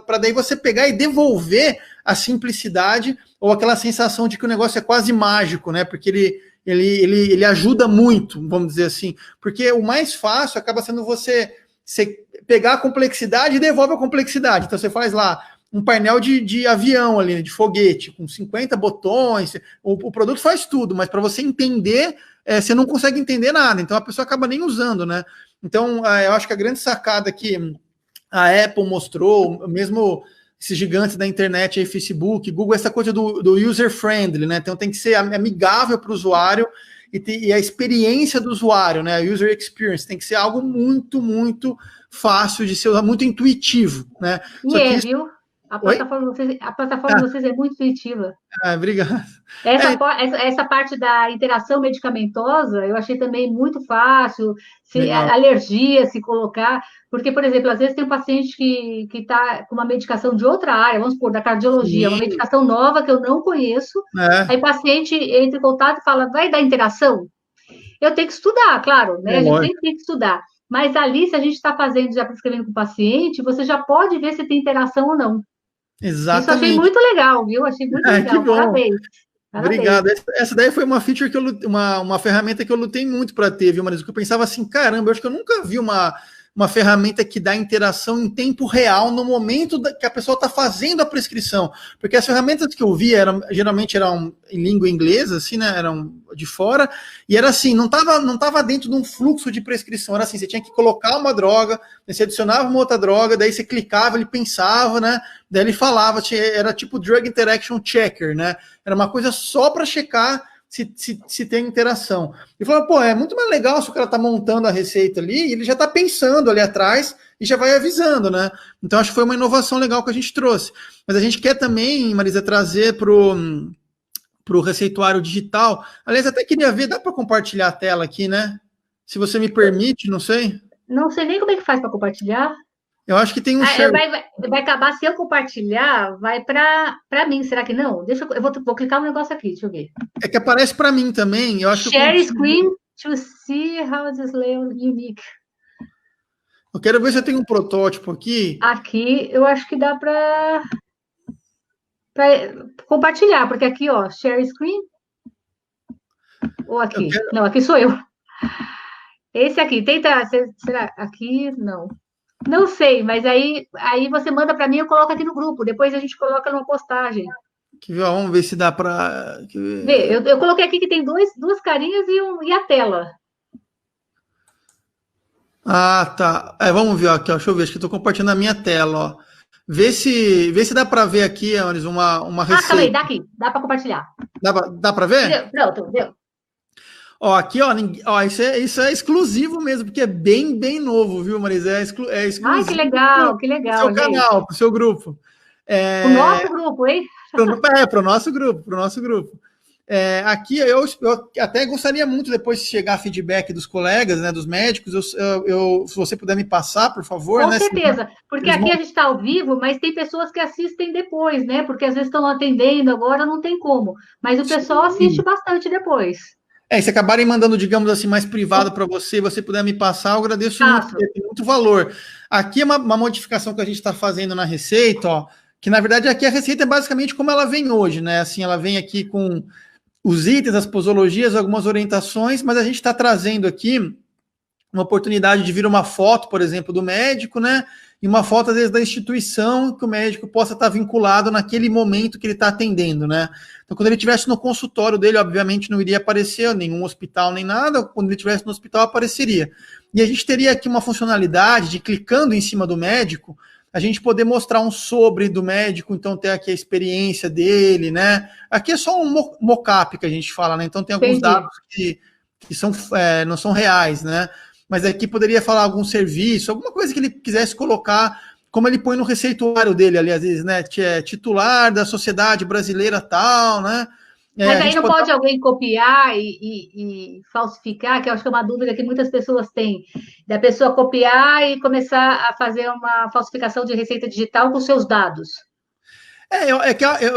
para daí você pegar e devolver a simplicidade ou aquela sensação de que o negócio é quase mágico, né? Porque ele ajuda muito, vamos dizer assim. Porque o mais fácil acaba sendo você pegar a complexidade e devolve a complexidade. Então você faz lá um painel de avião ali, de foguete, com 50 botões, o produto faz tudo, mas para você entender, você não consegue entender nada, então a pessoa acaba nem usando, né? Então, eu acho que a grande sacada aqui a Apple mostrou, mesmo esses gigantes da internet, aí, Facebook, Google, essa coisa do user-friendly, né? Então tem que ser amigável para o usuário e a experiência do usuário, né? A user experience tem que ser algo muito, muito fácil de ser, muito intuitivo, né? E é, viu? A Oi? plataforma de vocês é muito intuitiva. Obrigado. Essa parte da interação medicamentosa, eu achei também muito fácil, Legal. alergia, se colocar, porque, por exemplo, às vezes tem um paciente que está com uma medicação de outra área, vamos supor, da cardiologia, uma Sim, medicação nova que eu não conheço, aí é o paciente entra em contato e fala, vai dar interação? Eu tenho que estudar, claro, né? A gente lógico. sempre tem que estudar. Mas ali, se a gente está fazendo, já prescrevendo com o paciente, você já pode ver se tem interação ou não. Isso eu achei Exatamente. muito legal, viu? Achei muito Que legal. bom. Parabéns. Parabéns. Obrigado. Essa daí foi uma feature que uma ferramenta que eu lutei muito para ter, viu, Marisa? Que eu pensava assim, caramba, eu acho que eu nunca vi uma ferramenta que dá interação em tempo real no momento que a pessoa está fazendo a prescrição. Porque as ferramentas que eu vi geralmente eram em língua inglesa, assim, né? Eram de fora, e era assim, não tava dentro de um fluxo de prescrição. Era assim, você tinha que colocar uma droga, você adicionava uma outra droga, daí você clicava, ele pensava, né? Daí ele falava, era tipo Drug Interaction Checker, né? Era uma coisa só para checar se tem interação. E falou, pô, é muito mais legal se o cara tá montando a receita ali, e ele já tá pensando ali atrás e já vai avisando, né? Então acho que foi uma inovação legal que a gente trouxe. Mas a gente quer também, Marisa, trazer pro receituário digital. Aliás, até queria ver, dá para compartilhar a tela aqui, né? Se você me permite, não sei. Não sei nem como é que faz para compartilhar. Eu acho que tem um share. Vai acabar, se eu compartilhar, vai para mim, será que não? Eu vou clicar no negócio aqui, deixa eu ver. É que aparece para mim também. Eu acho Share que screen to see how this layout unique. Eu quero ver se eu tenho um protótipo aqui. Aqui eu acho que dá para compartilhar, porque aqui, ó, share screen. Ou aqui? Não, aqui sou eu. Esse aqui, tenta. Será? Aqui, não. Não sei, mas aí você manda para mim, eu coloco aqui no grupo. Depois a gente coloca numa postagem. Vamos ver se dá para. Vê, eu coloquei aqui que tem duas carinhas e a tela. Ah, tá. Vamos ver aqui, ó. Deixa eu ver. Acho que estou compartilhando a minha tela, ó. Vê se dá para ver aqui, Anis, uma receita. Calma aí, dá aqui. Dá para compartilhar. Dá para ver? Pronto, deu. Ó, aqui, ó, isso é exclusivo mesmo, porque é bem novo, viu, Marisa? É exclusivo. Ai, que legal, que legal. Pro seu canal, pro seu grupo. O nosso grupo, hein? Pro nosso grupo. Aqui eu até gostaria muito depois de chegar feedback dos colegas, né, dos médicos, se você puder me passar, por favor. Com né, certeza, porque aqui a gente está ao vivo, mas tem pessoas que assistem depois, né? Porque às vezes estão atendendo agora, não tem como. Mas o pessoal assiste bastante depois. Se acabarem mandando, digamos assim, mais privado para você puder me passar, eu agradeço muito, porque tem muito valor. Aqui é uma modificação que a gente está fazendo na receita, ó, que na verdade aqui a receita é basicamente como ela vem hoje, né? Assim, ela vem aqui com os itens, as posologias, algumas orientações, mas a gente está trazendo aqui uma oportunidade de vir uma foto, por exemplo, do médico, né? E uma foto, às vezes, da instituição que o médico possa estar vinculado naquele momento que ele está atendendo, né? Então, quando ele estivesse no consultório dele, obviamente não iria aparecer nenhum hospital nem nada, quando ele estivesse no hospital apareceria. E a gente teria aqui uma funcionalidade de, clicando em cima do médico, a gente poder mostrar um sobre do médico, então ter aqui a experiência dele, né? Aqui é só um mock-up que a gente fala, né? Então tem alguns dados que não são reais, né? Mas aqui poderia falar algum serviço, alguma coisa que ele quisesse colocar, como ele põe no receituário dele ali, às vezes, né? Titular da Sociedade Brasileira tal, né? Mas aí não pode alguém copiar e falsificar, que eu acho que é uma dúvida que muitas pessoas têm, da pessoa copiar e começar a fazer uma falsificação de receita digital com seus dados.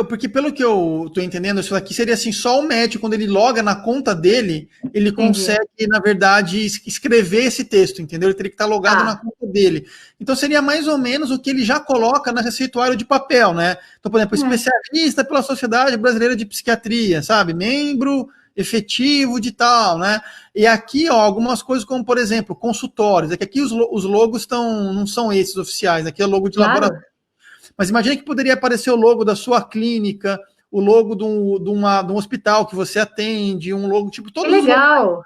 Porque pelo que eu estou entendendo, isso aqui seria assim, só o médico, quando ele loga na conta dele, ele consegue, na verdade, escrever esse texto, entendeu? Ele teria que estar logado na conta dele. Então seria mais ou menos o que ele já coloca na receituário de papel, né? Então, por exemplo, especialista pela Sociedade Brasileira de Psiquiatria, sabe? Membro efetivo de tal, né? E aqui, ó, algumas coisas como, por exemplo, consultórios. É que aqui os logos não são esses oficiais, aqui é logo de laboratório. Mas imagine que poderia aparecer o logo da sua clínica, o logo de um hospital que você atende, um logo, tipo, todos legal.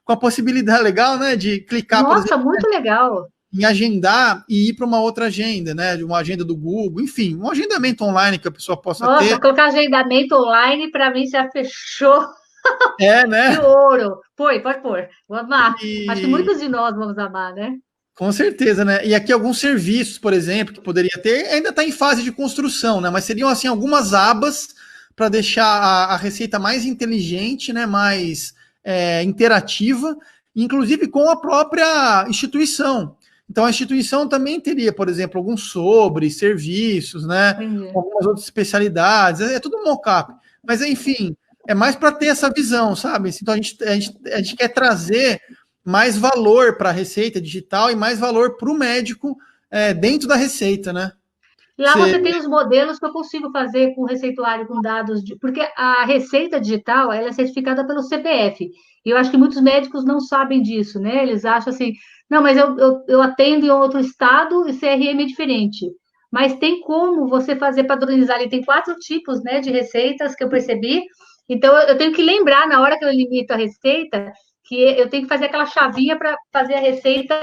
Com a possibilidade legal, né, de clicar. Nossa, por exemplo, muito legal. em agendar e ir para uma outra agenda, né? Uma agenda do Google, enfim, um agendamento online que a pessoa possa Nossa, ter. colocar agendamento online, para mim, já fechou de Né? ouro. Pode pôr. Vou amar. Acho que E muitos de nós vamos amar, né? com certeza, né? E aqui alguns serviços, por exemplo, que poderia ter, ainda está em fase de construção, né? Mas seriam assim algumas abas para deixar a receita mais inteligente, né? Mais interativa, inclusive com a própria instituição. Então a instituição também teria, por exemplo, alguns sobre serviços, né? Entendi. Algumas outras especialidades, é tudo um mock-up. Mas enfim, é mais para ter essa visão, sabe? Então a gente quer trazer mais valor para a receita digital e mais valor para o médico dentro da receita, né? Lá você tem os modelos que eu consigo fazer com receituário, com dados, porque a receita digital ela é certificada pelo CPF. E eu acho que muitos médicos não sabem disso, né? Eles acham assim, não, mas eu atendo em outro estado e CRM é diferente. Mas tem como você fazer padronizar. E tem 4 tipos, né, de receitas que eu percebi. Então, eu tenho que lembrar, na hora que eu limito a receita, que eu tenho que fazer aquela chavinha para fazer a receita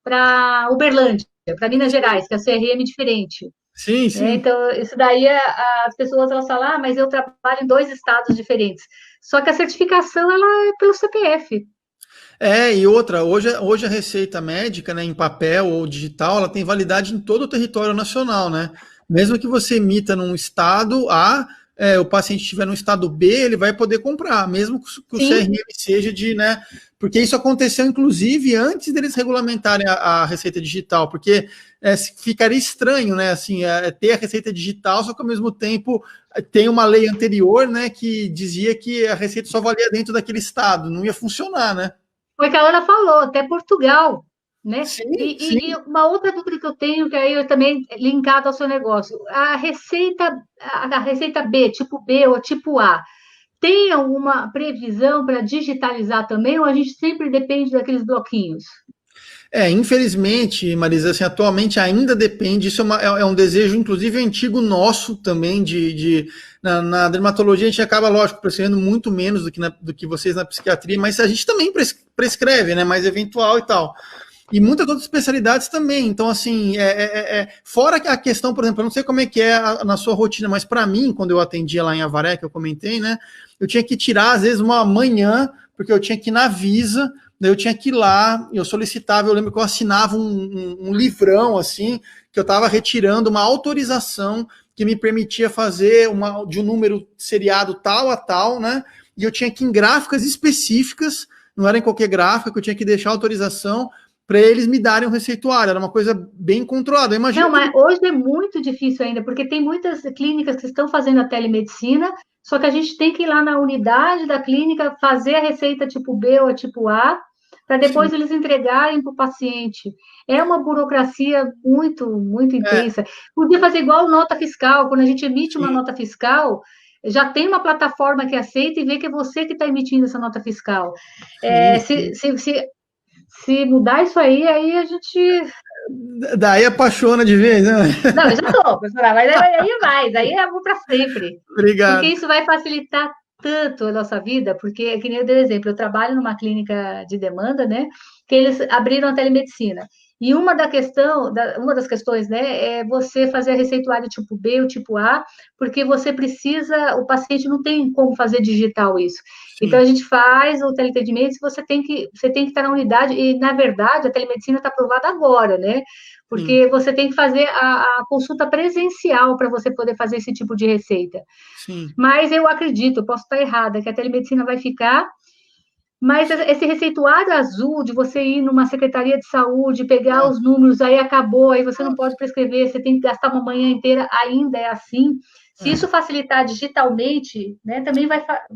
para Uberlândia, para Minas Gerais, que é a CRM diferente. Sim, sim. Então, isso daí, as pessoas elas falam, mas eu trabalho em 2 estados diferentes. Só que a certificação, ela é pelo CPF. E outra, hoje a receita médica, né, em papel ou digital, ela tem validade em todo o território nacional, né? Mesmo que você emita num estado A, o paciente estiver no estado B, ele vai poder comprar, mesmo que o CRM seja de, né? Porque isso aconteceu, inclusive, antes deles regulamentarem a receita digital, porque ficaria estranho, né? Assim, ter a receita digital, só que ao mesmo tempo tem uma lei anterior, né, que dizia que a receita só valia dentro daquele estado, não ia funcionar, né? Foi o que a Ana falou, até Portugal, né? Sim, E sim. uma outra dúvida que eu tenho, que aí eu também linkado ao seu negócio, a receita B, tipo B ou tipo A, tem alguma previsão para digitalizar também, ou a gente sempre depende daqueles bloquinhos? Infelizmente, Marisa, assim, atualmente ainda depende, isso é um desejo, inclusive, antigo nosso também, na dermatologia a gente acaba, lógico, prescrevendo muito menos do que vocês na psiquiatria, mas a gente também prescreve, né, mais eventual e tal. E muitas outras especialidades também. Então, assim, fora a questão, por exemplo, eu não sei como é que é na sua rotina, mas para mim, quando eu atendia lá em Avaré, que eu comentei, né, eu tinha que tirar, às vezes, uma manhã, porque eu tinha que ir na Visa, daí eu tinha que ir lá, eu solicitava, eu lembro que eu assinava um livrão, assim, que eu estava retirando uma autorização que me permitia fazer de um número seriado tal a tal, né, e eu tinha que ir em gráficas específicas, não era em qualquer gráfica, que eu tinha que deixar autorização para eles me darem um receituário, era uma coisa bem controlada. Eu imagino Não, mas hoje é muito difícil ainda, porque tem muitas clínicas que estão fazendo a telemedicina, só que a gente tem que ir lá na unidade da clínica, fazer a receita tipo B ou tipo A, para sim, depois eles entregarem para o paciente. É uma burocracia muito, muito intensa. Podia fazer igual nota fiscal, quando a gente emite uma sim, nota fiscal, já tem uma plataforma que aceita e vê que é você que está emitindo essa nota fiscal. sim, Se, sim. se, se, se mudar isso aí a gente. Daí apaixona de vez, né? Não, eu já estou, professora, mas aí vai, daí é amor para sempre. Porque Obrigado. isso vai facilitar tanto a nossa vida, porque, que nem eu dei exemplo, eu trabalho numa clínica de demanda, né? Que eles abriram a telemedicina. E uma das questões, né, é você fazer a receituário tipo B ou tipo A, porque você precisa, o paciente não tem como fazer digital isso. Então Sim, a gente faz o teleatendimento, você tem que estar na unidade, e na verdade a telemedicina está aprovada agora, né? sim, Porque você tem que fazer a consulta presencial para você poder fazer esse tipo de receita. sim. Mas eu acredito, eu posso estar errada, que a telemedicina vai ficar, mas esse receituário azul de você ir numa secretaria de saúde, pegar os números, aí acabou, aí você não pode prescrever, você tem que gastar uma manhã inteira, ainda é assim. Se É. isso facilitar digitalmente, né, também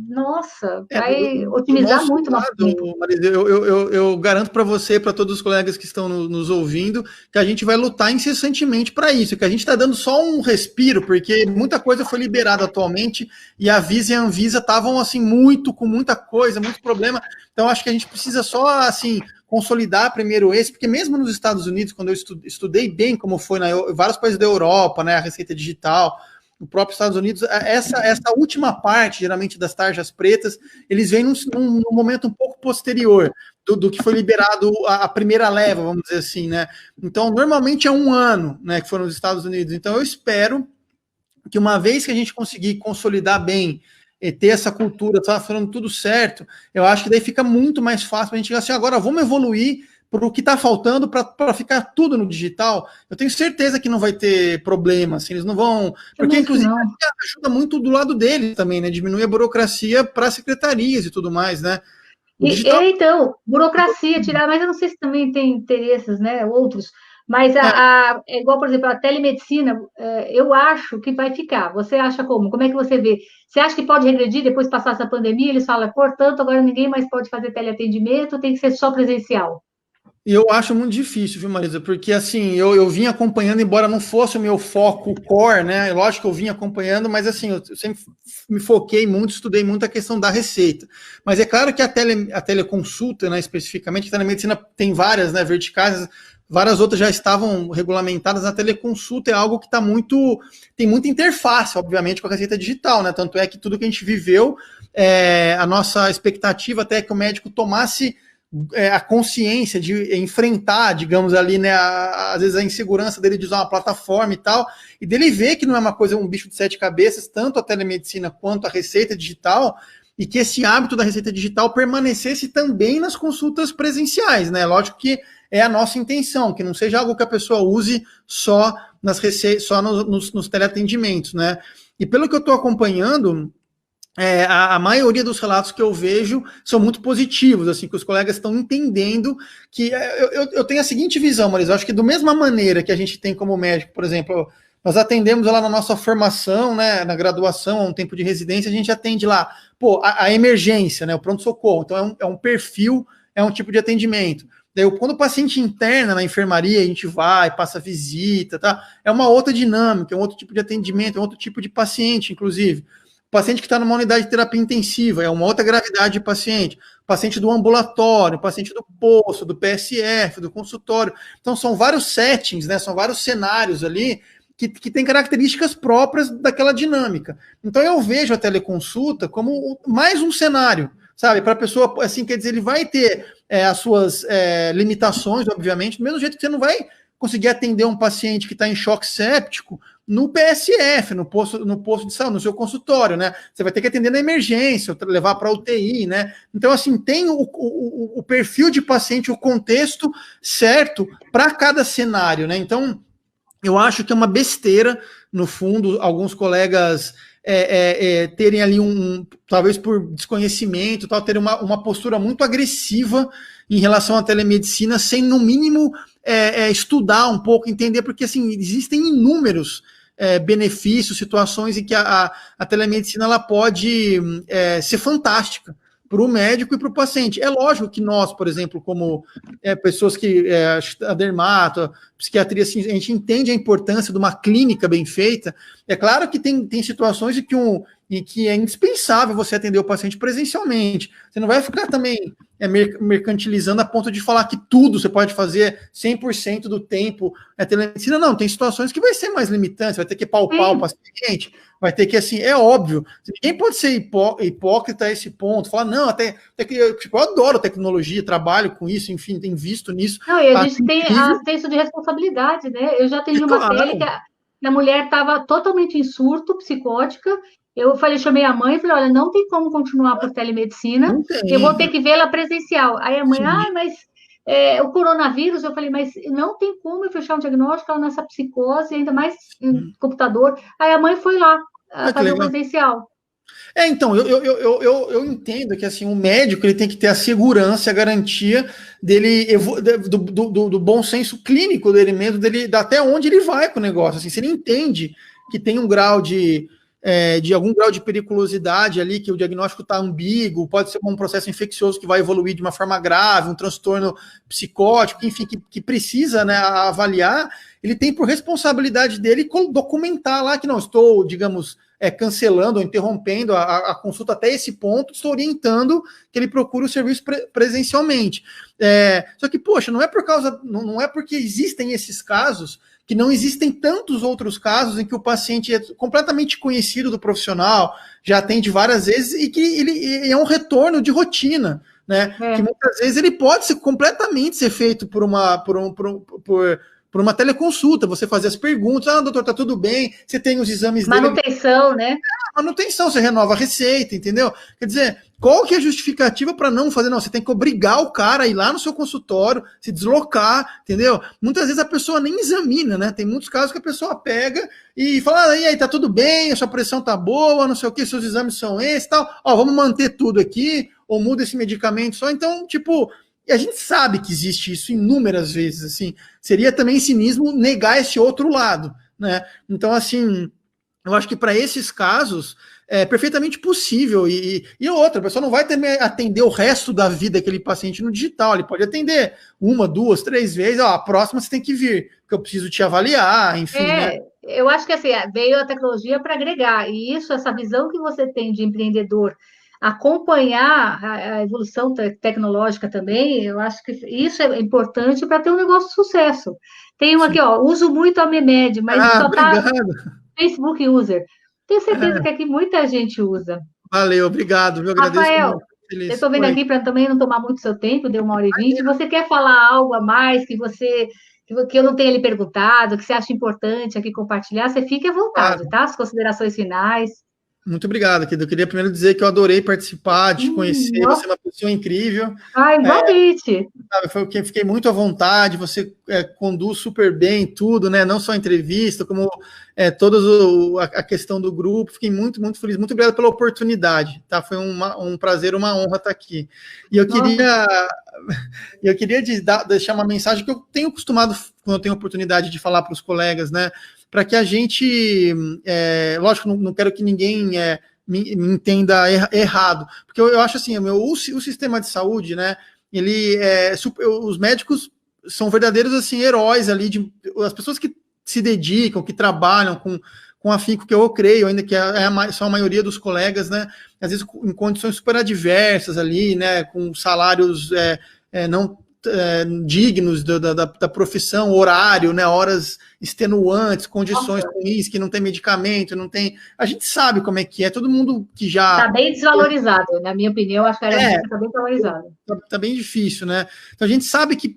nossa, vai Do otimizar nosso muito o nosso tempo. lado, Marisa, eu garanto para você, para todos os colegas que estão nos ouvindo, que a gente vai lutar incessantemente para isso, que a gente está dando só um respiro, porque muita coisa foi liberada atualmente e a Visa e a Anvisa estavam assim com muita coisa, muito problema. Então acho que a gente precisa só assim consolidar primeiro esse, porque mesmo nos Estados Unidos, quando eu estudei bem como foi em vários países da Europa, né, a receita digital, no próprio Estados Unidos, essa última parte, geralmente das tarjas pretas, eles vêm num momento um pouco posterior do que foi liberado a primeira leva, vamos dizer assim, né? Então, normalmente é 1 ano, né, que foram os Estados Unidos. Então, eu espero que uma vez que a gente conseguir consolidar bem e ter essa cultura, tá falando tudo certo, eu acho que daí fica muito mais fácil para a gente chegar assim, agora vamos evoluir para o que está faltando para ficar tudo no digital. Eu tenho certeza que não vai ter problema, assim, eles não vão... Porque, inclusive, ajuda muito do lado deles também, né? Diminui a burocracia para secretarias e tudo mais, né? O digital... então, burocracia, tirar, mas eu não sei se também tem interesses, né? Outros. Mas é igual, por exemplo, a telemedicina, eu acho que vai ficar. Você acha como? Como é que você vê? Você acha que pode regredir depois de passar essa pandemia? Eles falam, portanto, agora ninguém mais pode fazer teleatendimento, tem que ser só presencial. E eu acho muito difícil, viu, Marisa? Porque, assim, eu vim acompanhando, embora não fosse o meu foco core, né? Lógico que eu vim acompanhando, mas, assim, eu sempre me foquei muito, estudei muito a questão da receita. Mas é claro que a teleconsulta, né, especificamente, a telemedicina tem várias, né, verticais, várias outras já estavam regulamentadas. A teleconsulta é algo que tem muita interface, obviamente, com a receita digital, né? Tanto é que tudo que a gente viveu, a nossa expectativa até é que o médico tomasse a consciência de enfrentar, digamos ali, né, às vezes a insegurança dele de usar uma plataforma e tal, e dele ver que não é uma coisa, um bicho de 7 cabeças, tanto a telemedicina quanto a receita digital, e que esse hábito da receita digital permanecesse também nas consultas presenciais, né? Lógico que é a nossa intenção, que não seja algo que a pessoa use só nas receitas, só nos teleatendimentos, né? E pelo que eu estou acompanhando, a maioria dos relatos que eu vejo são muito positivos, assim, que os colegas estão entendendo que... Eu tenho a seguinte visão, Marisa, eu acho que da mesma maneira que a gente tem como médico, por exemplo, nós atendemos lá na nossa formação, né, na graduação, um tempo de residência, a gente atende lá, a emergência, né, o pronto-socorro, então é um perfil, é um tipo de atendimento. Daí, quando o paciente interna na enfermaria, a gente vai, passa visita, tá? É uma outra dinâmica, é um outro tipo de atendimento, é um outro tipo de paciente, inclusive. Paciente que está numa unidade de terapia intensiva, é uma outra gravidade de paciente. Paciente do ambulatório, paciente do posto, do PSF, do consultório. Então, são vários settings, né? São vários cenários ali que têm características próprias daquela dinâmica. Então, eu vejo a teleconsulta como mais um cenário, sabe? Para a pessoa, assim, quer dizer, ele vai ter as suas limitações, obviamente, do mesmo jeito que você não vai conseguir atender um paciente que está em choque séptico no PSF, no posto de saúde, no seu consultório, né? Você vai ter que atender na emergência, levar para UTI, né? Então, assim, tem o perfil de paciente, o contexto certo para cada cenário, né? Então, eu acho que é uma besteira, no fundo, alguns colegas terem ali talvez por desconhecimento, tal, terem uma postura muito agressiva em relação à telemedicina, sem, no mínimo, estudar um pouco, entender, porque, assim, existem inúmeros benefícios, situações em que a telemedicina ela pode ser fantástica para o médico e para o paciente. É lógico que nós, por exemplo, como pessoas que a dermato, a psiquiatria, assim, a gente entende a importância de uma clínica bem feita. É claro que tem situações em que é indispensável você atender o paciente presencialmente. Você não vai ficar também mercantilizando a ponto de falar que tudo você pode fazer 100% do tempo telemedicina. Não, tem situações que vai ser mais limitante, vai ter que palpar o paciente, vai ter que, assim, é óbvio, ninguém pode ser hipócrita a esse ponto, falar, não, até que eu adoro tecnologia, trabalho com isso, enfim, tenho visto nisso. Não, e a gente tem senso de responsabilidade, né? Eu já atendi uma tele que a mulher estava totalmente em surto, psicótica. Eu chamei a mãe e falei, olha, não tem como continuar por telemedicina, eu vou ter que vê-la presencial. Aí a mãe, mas o coronavírus, eu falei, mas não tem como eu fechar um diagnóstico ela nessa psicose, ainda mais em computador. Aí a mãe foi lá fazer o presencial. Então, eu entendo que, assim, o médico ele tem que ter a segurança, a garantia dele, do bom senso clínico dele mesmo, até onde ele vai com o negócio. Assim, se ele entende que tem um grau de algum grau de periculosidade ali, que o diagnóstico está ambíguo, pode ser um processo infeccioso que vai evoluir de uma forma grave, um transtorno psicótico, enfim, que precisa, né, avaliar, ele tem por responsabilidade dele documentar lá que não estou, digamos, cancelando ou interrompendo a consulta até esse ponto, estou orientando que ele procure o serviço presencialmente. Só que, poxa, não é porque existem esses casos que não existem tantos outros casos em que o paciente é completamente conhecido do profissional, já atende várias vezes e que ele é um retorno de rotina, né? Que muitas vezes ele pode ser completamente ser feito por uma teleconsulta, você fazer as perguntas, doutor, tá tudo bem, você tem os exames manutenção, dele. Né? Manutenção, você renova a receita, entendeu? Quer dizer, qual que é a justificativa para não fazer? Não, você tem que obrigar o cara a ir lá no seu consultório, se deslocar, entendeu? Muitas vezes a pessoa nem examina, né? Tem muitos casos que a pessoa pega e fala, e aí, tá tudo bem, a sua pressão tá boa, não sei o que, seus exames são esses e tal, vamos manter tudo aqui, ou muda esse medicamento só. Então, tipo, e a gente sabe que existe isso inúmeras vezes, assim, seria também cinismo negar esse outro lado, né? Então, assim, eu acho que para esses casos é perfeitamente possível. E outra, a pessoa não vai atender o resto da vida aquele paciente no digital. Ele pode atender 1, 2, 3 vezes. A próxima você tem que vir, porque eu preciso te avaliar, enfim. Né? Eu acho que assim, veio a tecnologia para agregar. E isso, essa visão que você tem de empreendedor, acompanhar a evolução tecnológica também, eu acho que isso é importante para ter um negócio de sucesso. Tem um aqui, uso muito a Memed, mas só está Facebook User. Tenho certeza que aqui muita gente usa. Valeu, obrigado. Eu agradeço Rafael, muito. Eu estou vendo aqui para também não tomar muito seu tempo, deu 1h20. Você quer falar algo a mais que eu não tenha lhe perguntado, que você acha importante aqui compartilhar? Você fique à vontade, tá? As considerações finais. Muito obrigado, querido. Eu queria primeiro dizer que eu adorei participar, te conhecer, você é uma pessoa incrível. Igualmente. Fiquei muito à vontade, você conduz super bem tudo, né? Não só a entrevista, como toda a questão do grupo. Fiquei muito, muito feliz. Muito obrigado pela oportunidade, tá? Foi um prazer, uma honra estar aqui. E eu queria deixar uma mensagem que eu tenho costumado, quando eu tenho oportunidade de falar para os colegas, né? Para que a gente, lógico, não quero que ninguém me entenda errado, porque eu acho assim, o sistema de saúde, né, os médicos são verdadeiros assim, heróis ali, as pessoas que se dedicam, que trabalham com afinco, que eu creio ainda que são a maioria dos colegas, né, às vezes em condições super adversas ali, né, com salários não dignos da profissão, horário, né, horas extenuantes, condições ruins, que não tem medicamento, não tem... A gente sabe como é que é, todo mundo que já... Está bem desvalorizado, na minha opinião, acho que está bem desvalorizado. Está bem difícil, né? Então a gente sabe que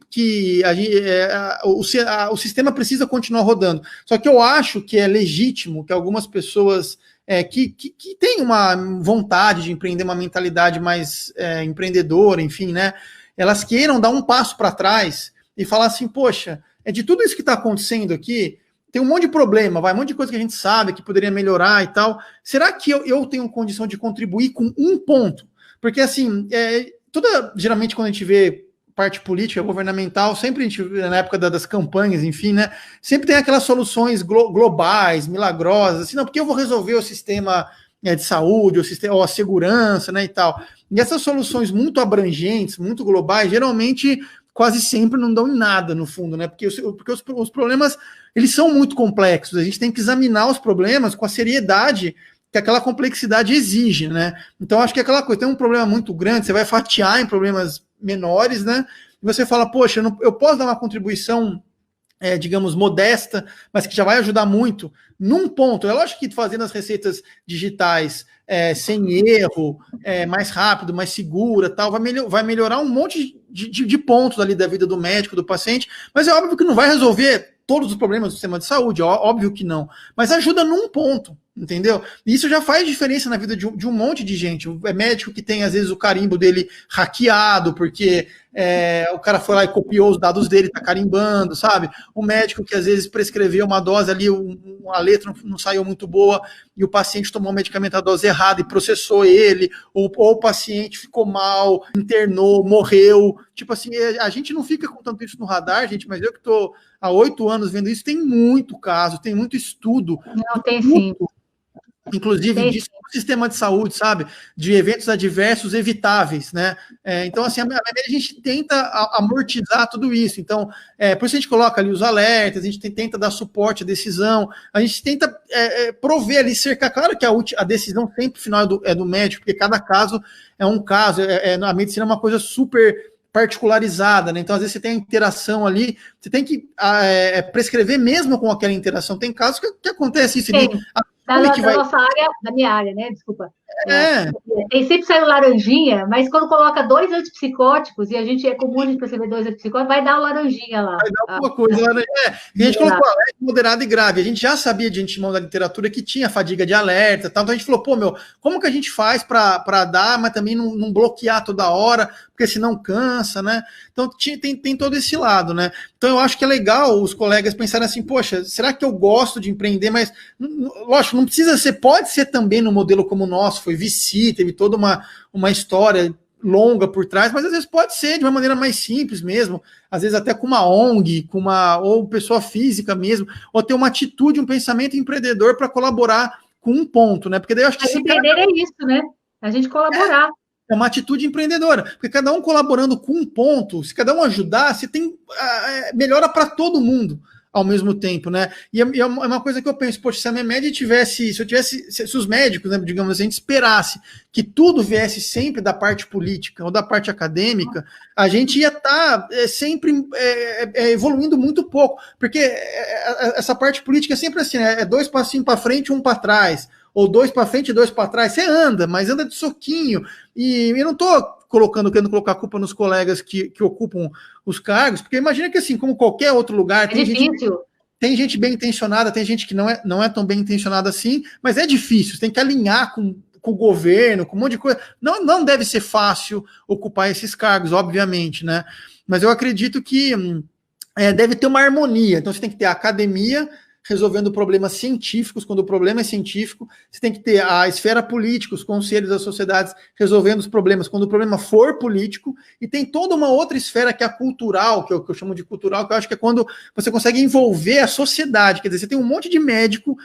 o sistema precisa continuar rodando. Só que eu acho que é legítimo que algumas pessoas que têm uma vontade de empreender, uma mentalidade mais empreendedora, enfim, né? Elas queiram dar um passo para trás e falar assim, poxa, de tudo isso que está acontecendo aqui, tem um monte de problema, um monte de coisa que a gente sabe que poderia melhorar e tal. Será que eu tenho condição de contribuir com um ponto? Porque, assim, geralmente quando a gente vê parte política, governamental, sempre a gente, na época das campanhas, enfim, né, sempre tem aquelas soluções globais, milagrosas, assim, não, porque eu vou resolver o sistema de saúde, ou a segurança, né, e tal. E essas soluções muito abrangentes, muito globais, geralmente quase sempre não dão em nada, no fundo, né? Porque os problemas, eles são muito complexos. A gente tem que examinar os problemas com a seriedade que aquela complexidade exige, né? Então, acho que aquela coisa, tem um problema muito grande, você vai fatiar em problemas menores, né? E você fala, poxa, eu posso dar uma contribuição, digamos, modesta, mas que já vai ajudar muito num ponto. É lógico que fazendo as receitas digitais sem erro, mais rápido, mais segura, tal, vai melhorar um monte de pontos ali da vida do médico, do paciente, mas é óbvio que não vai resolver todos os problemas do sistema de saúde, óbvio que não, mas ajuda num ponto, entendeu? E isso já faz diferença na vida de um monte de gente. É médico que tem, às vezes, o carimbo dele hackeado, porque o cara foi lá e copiou os dados dele, tá carimbando, sabe? O médico que, às vezes, prescreveu uma dose ali, a letra não saiu muito boa, e o paciente tomou o medicamento a dose errada e processou ele, ou o paciente ficou mal, internou, morreu. Tipo assim, a gente não fica com tanto isso no radar, gente, mas eu que estou há 8 anos vendo isso, tem muito caso, tem muito estudo. Não, tem sim. Inclusive disso no sistema de saúde, sabe? De eventos adversos evitáveis, né? Então, assim, a gente tenta amortizar tudo isso. Então, por isso a gente coloca ali os alertas, a gente tenta dar suporte à decisão, a gente tenta prover ali, cercar. Claro que a decisão sempre final é do médico, porque cada caso é um caso, a medicina é uma coisa super particularizada, né? Então, às vezes, você tem a interação ali, você tem que prescrever mesmo com aquela interação. Tem casos que acontece isso ali. Da nossa área, da minha área, né? Desculpa. É. Tem sempre saiu laranjinha, mas quando coloca 2 antipsicóticos, e é comum a gente perceber 2 antipsicóticos, vai dar o laranjinha lá. Vai dar alguma coisa. E a gente colocou alerta moderado e grave. A gente já sabia de antemão da literatura que tinha fadiga de alerta, tal. Então a gente falou, pô, como que a gente faz para dar, mas também não bloquear toda hora, porque senão cansa, né? Então tem todo esse lado, né? Então eu acho que é legal os colegas pensarem assim, poxa, será que eu gosto de empreender? Mas, lógico, não precisa ser, pode ser também no modelo como o nosso, foi VC, teve toda uma história longa por trás, mas às vezes pode ser de uma maneira mais simples mesmo, às vezes até com uma ONG, ou pessoa física mesmo, ou ter uma atitude, um pensamento empreendedor para colaborar com um ponto, né? Porque daí eu acho que empreender é isso, né? A gente colaborar. É uma atitude empreendedora, porque cada um colaborando com um ponto, se cada um ajudar, você tem melhora para todo mundo ao mesmo tempo, né? E é uma coisa que eu penso, poxa, se a minha média tivesse, se os médicos, né, digamos assim, a gente esperasse que tudo viesse sempre da parte política ou da parte acadêmica, a gente ia estar sempre evoluindo muito pouco, porque essa parte política é sempre assim, né? É 2 passinhos para frente, 1 para trás, ou 2 para frente e 2 para trás. Você anda, mas anda de soquinho. E eu não estou querendo colocar a culpa nos colegas que ocupam os cargos, porque imagina que, assim, como qualquer outro lugar, tem gente bem intencionada, tem gente que não é tão bem intencionada assim, mas é difícil, você tem que alinhar com o governo, com um monte de coisa. Não deve ser fácil ocupar esses cargos, obviamente, né? Mas eu acredito que deve ter uma harmonia. Então você tem que ter a academia resolvendo problemas científicos, quando o problema é científico, você tem que ter a esfera política, os conselhos das sociedades resolvendo os problemas, quando o problema for político, e tem toda uma outra esfera que é a cultural, que eu chamo de cultural, que eu acho que é quando você consegue envolver a sociedade, quer dizer, você tem um monte de médico,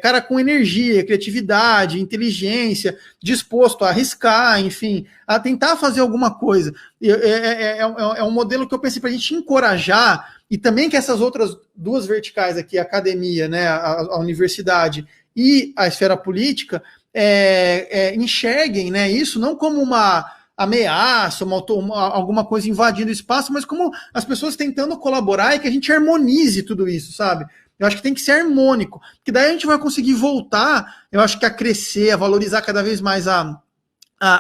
cara com energia, criatividade, inteligência, disposto a arriscar, enfim, a tentar fazer alguma coisa. É um modelo que eu pensei para a gente encorajar, e também que essas outras 2 verticais aqui, a academia, né, a universidade e a esfera política, enxerguem, né, isso não como uma ameaça, alguma coisa invadindo o espaço, mas como as pessoas tentando colaborar e que a gente harmonize tudo isso, sabe? Eu acho que tem que ser harmônico, porque daí a gente vai conseguir voltar, eu acho que a crescer, a valorizar cada vez mais a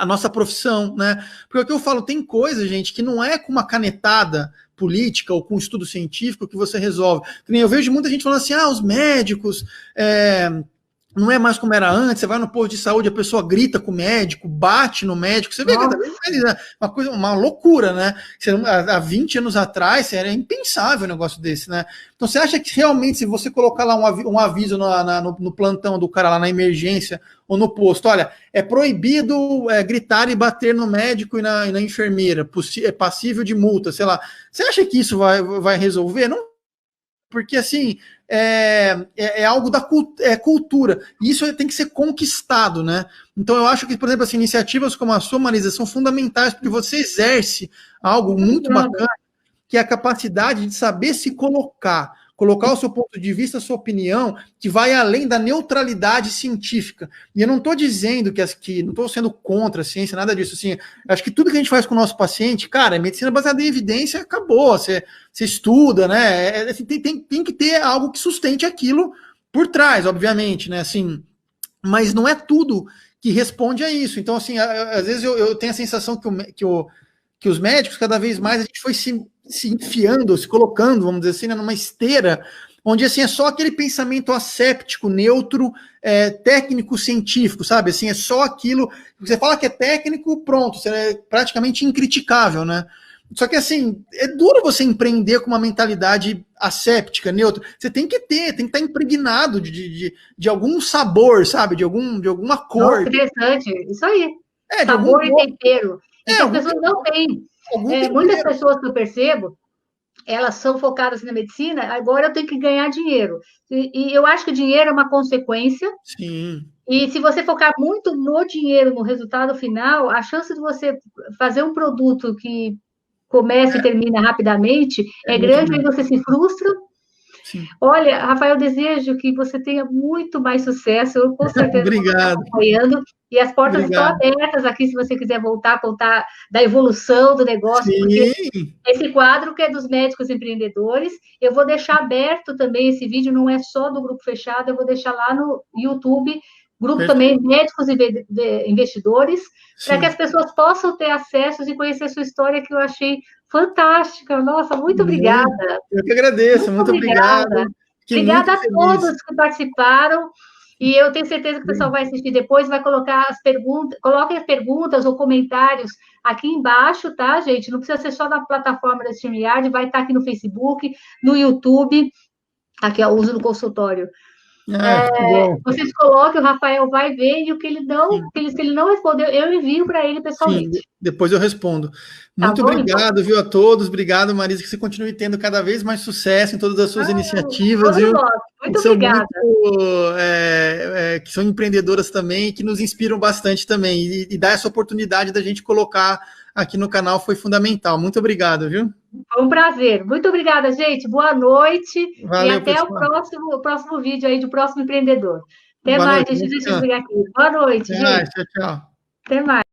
nossa profissão, né? Porque o que eu falo, tem coisa, gente, que não é com uma canetada política ou com estudo científico que você resolve. Eu vejo muita gente falando assim, os médicos não é mais como era antes, você vai no posto de saúde, a pessoa grita com o médico, bate no médico, você vê cada vez mais, uma loucura, né? Há 20 anos atrás era impensável um negócio desse, né? Então você acha que realmente, se você colocar lá um aviso no plantão do cara lá na emergência ou no posto, olha, é proibido gritar e bater no médico e na enfermeira, é passível de multa, sei lá. Você acha que isso vai resolver? Não, porque assim, é algo da cultura, e isso tem que ser conquistado, né? Então eu acho que, por exemplo, assim, iniciativas como a sua, Marisa, são fundamentais, porque você exerce algo muito bacana, que é a capacidade de saber se colocar o seu ponto de vista, a sua opinião, que vai além da neutralidade científica. E eu não estou dizendo não estou sendo contra a ciência, nada disso. Assim, acho que tudo que a gente faz com o nosso paciente, cara, é medicina baseada em evidência, acabou. Você estuda, né? Tem que ter algo que sustente aquilo por trás, obviamente, né? Assim, mas não é tudo que responde a isso. Então, assim, às vezes eu tenho a sensação que os médicos, cada vez mais, a gente foi se enfiando, se colocando, vamos dizer assim, né, numa esteira, onde assim, é só aquele pensamento asséptico, neutro, técnico, científico, sabe? Assim, é só aquilo que você fala que é técnico, pronto, você é praticamente incriticável, né? Só que assim, é duro você empreender com uma mentalidade asséptica, neutra. Você tem que estar impregnado de algum sabor, sabe? De alguma cor. Interessante, isso aí. Sabor e tempero. E que as pessoas não têm. Muitas pessoas que eu percebo, elas são focadas na medicina, agora eu tenho que ganhar dinheiro. E eu acho que o dinheiro é uma consequência. Sim. E se você focar muito no dinheiro, no resultado final, a chance de você fazer um produto que começa e termina rapidamente é grande, aí você se frustra. Sim. Olha, Rafael, eu desejo que você tenha muito mais sucesso. Eu com certeza Obrigado. Apoiando. E as portas estão abertas aqui, se você quiser voltar a contar da evolução do negócio. Sim. Porque esse quadro que é dos médicos empreendedores, eu vou deixar aberto também esse vídeo, não é só do Grupo Fechado, eu vou deixar lá no YouTube grupo também médicos e investidores, para que as pessoas possam ter acesso e conhecer a sua história, que eu achei fantástica. Nossa, muito obrigada. Eu que agradeço, muito obrigado. Obrigada a todos que participaram. E eu tenho certeza que o pessoal vai assistir depois, vai colocar as perguntas, coloquem as perguntas ou comentários aqui embaixo, tá, gente? Não precisa ser só na plataforma da StreamYard, vai estar aqui no Facebook, no YouTube, aqui, ó, uso no consultório. Vocês coloquem, o Rafael vai ver, e o que ele não, se ele não respondeu, eu envio para ele pessoalmente. Sim, depois eu respondo. Muito obrigado, então. Viu, a todos. Obrigado, Marisa, que você continue tendo cada vez mais sucesso em todas as suas iniciativas, viu? Muito obrigada. Que são empreendedoras também, que nos inspiram bastante também. E dar essa oportunidade da gente colocar aqui no canal foi fundamental. Muito obrigado, viu? Foi um prazer. Muito obrigada, gente. Boa noite. Valeu, e até pessoal. o próximo vídeo aí do próximo empreendedor. Até mais. Deixa eu desligar aqui. Boa noite, gente. Tchau, tchau. Até mais.